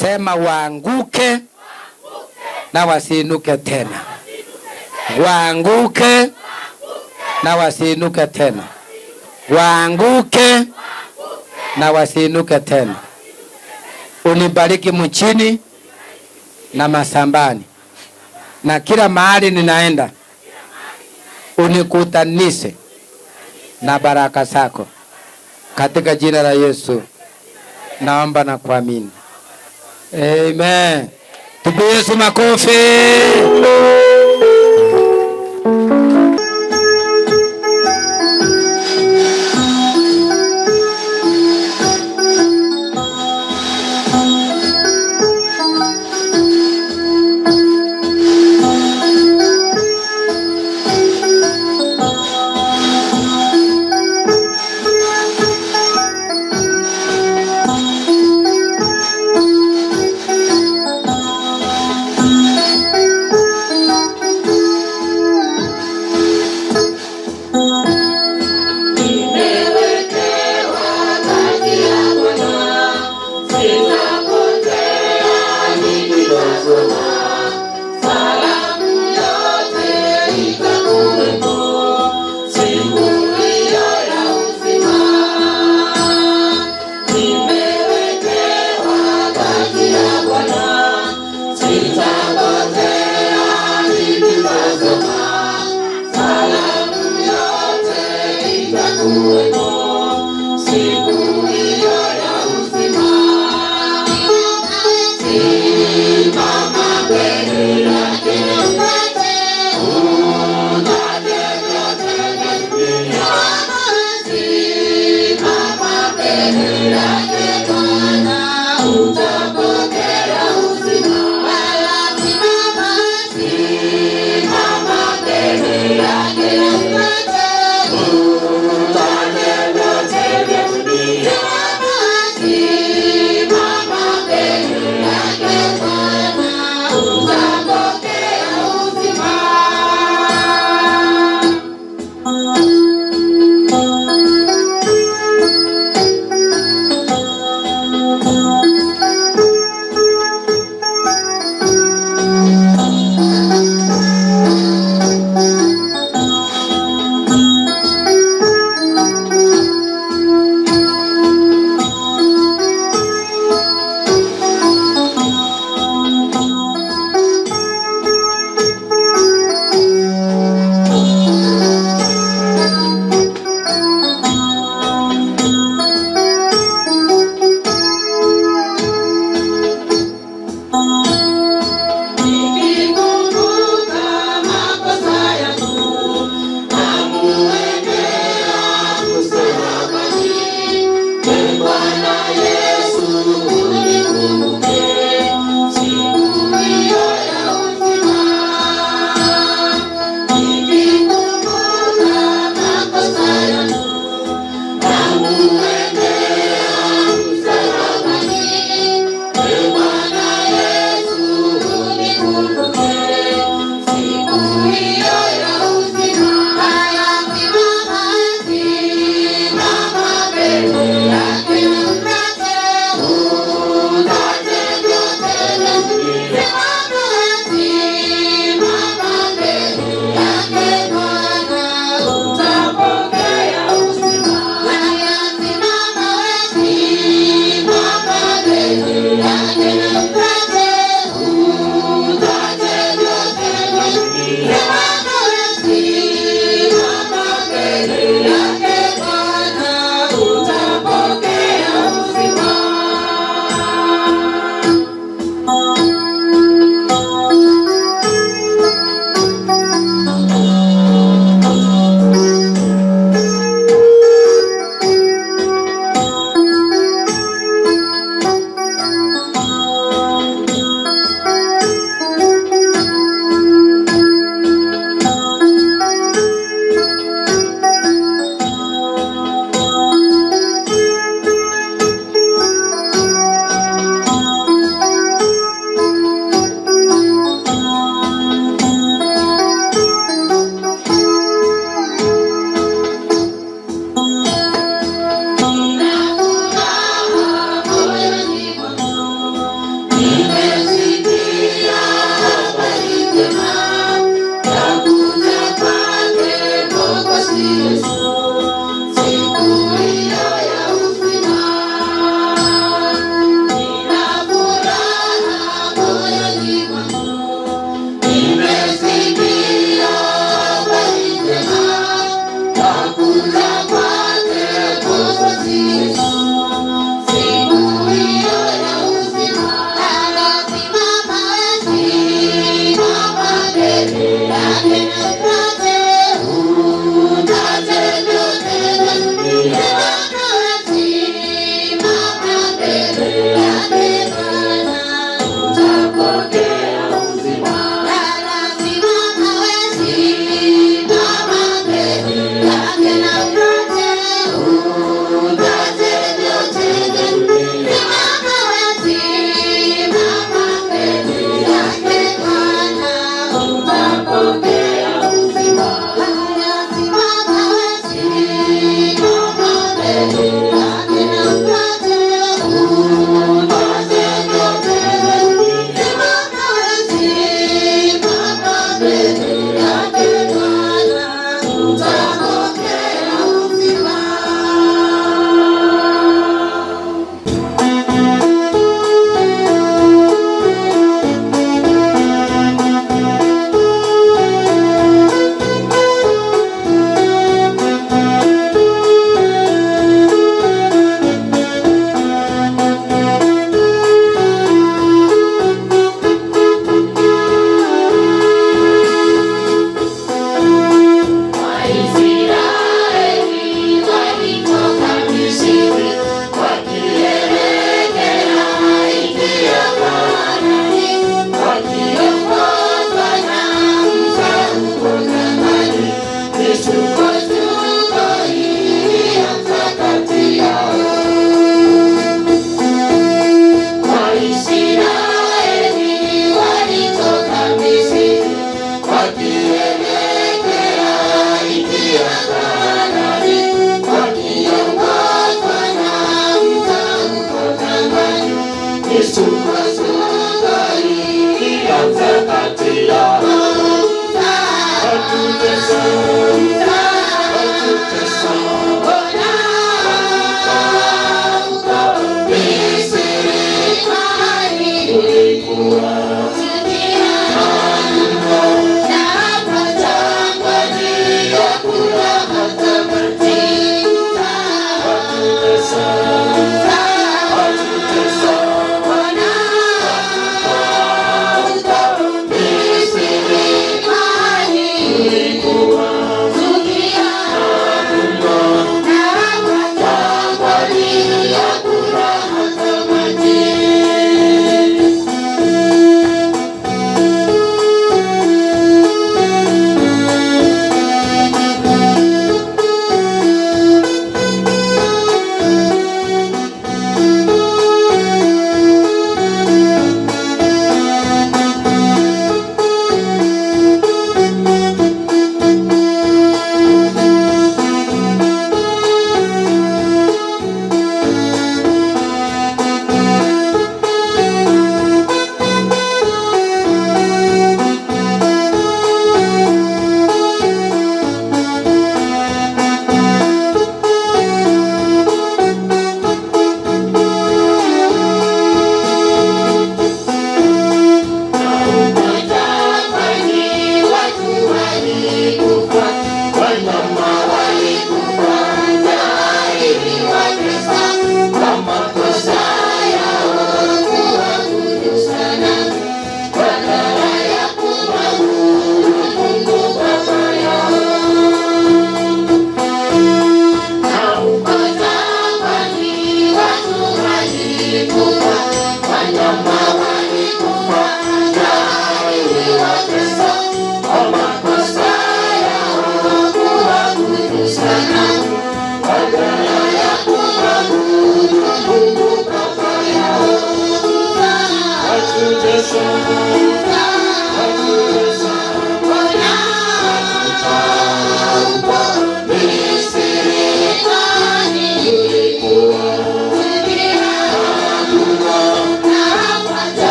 Sema waanguke na wasiinuke tena. Waanguke na wasiinuke tena. Waanguke na wasiinuke tena. Unibariki mchini na masambani. Na kila mahali ninaenda unikutanishe na baraka zako. Katika jina la Yesu naomba na kuamini. Amen. Tupe Yesu makofi. Mama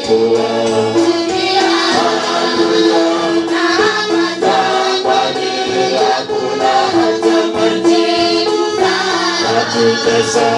Hakuna hata majibu, hakutesa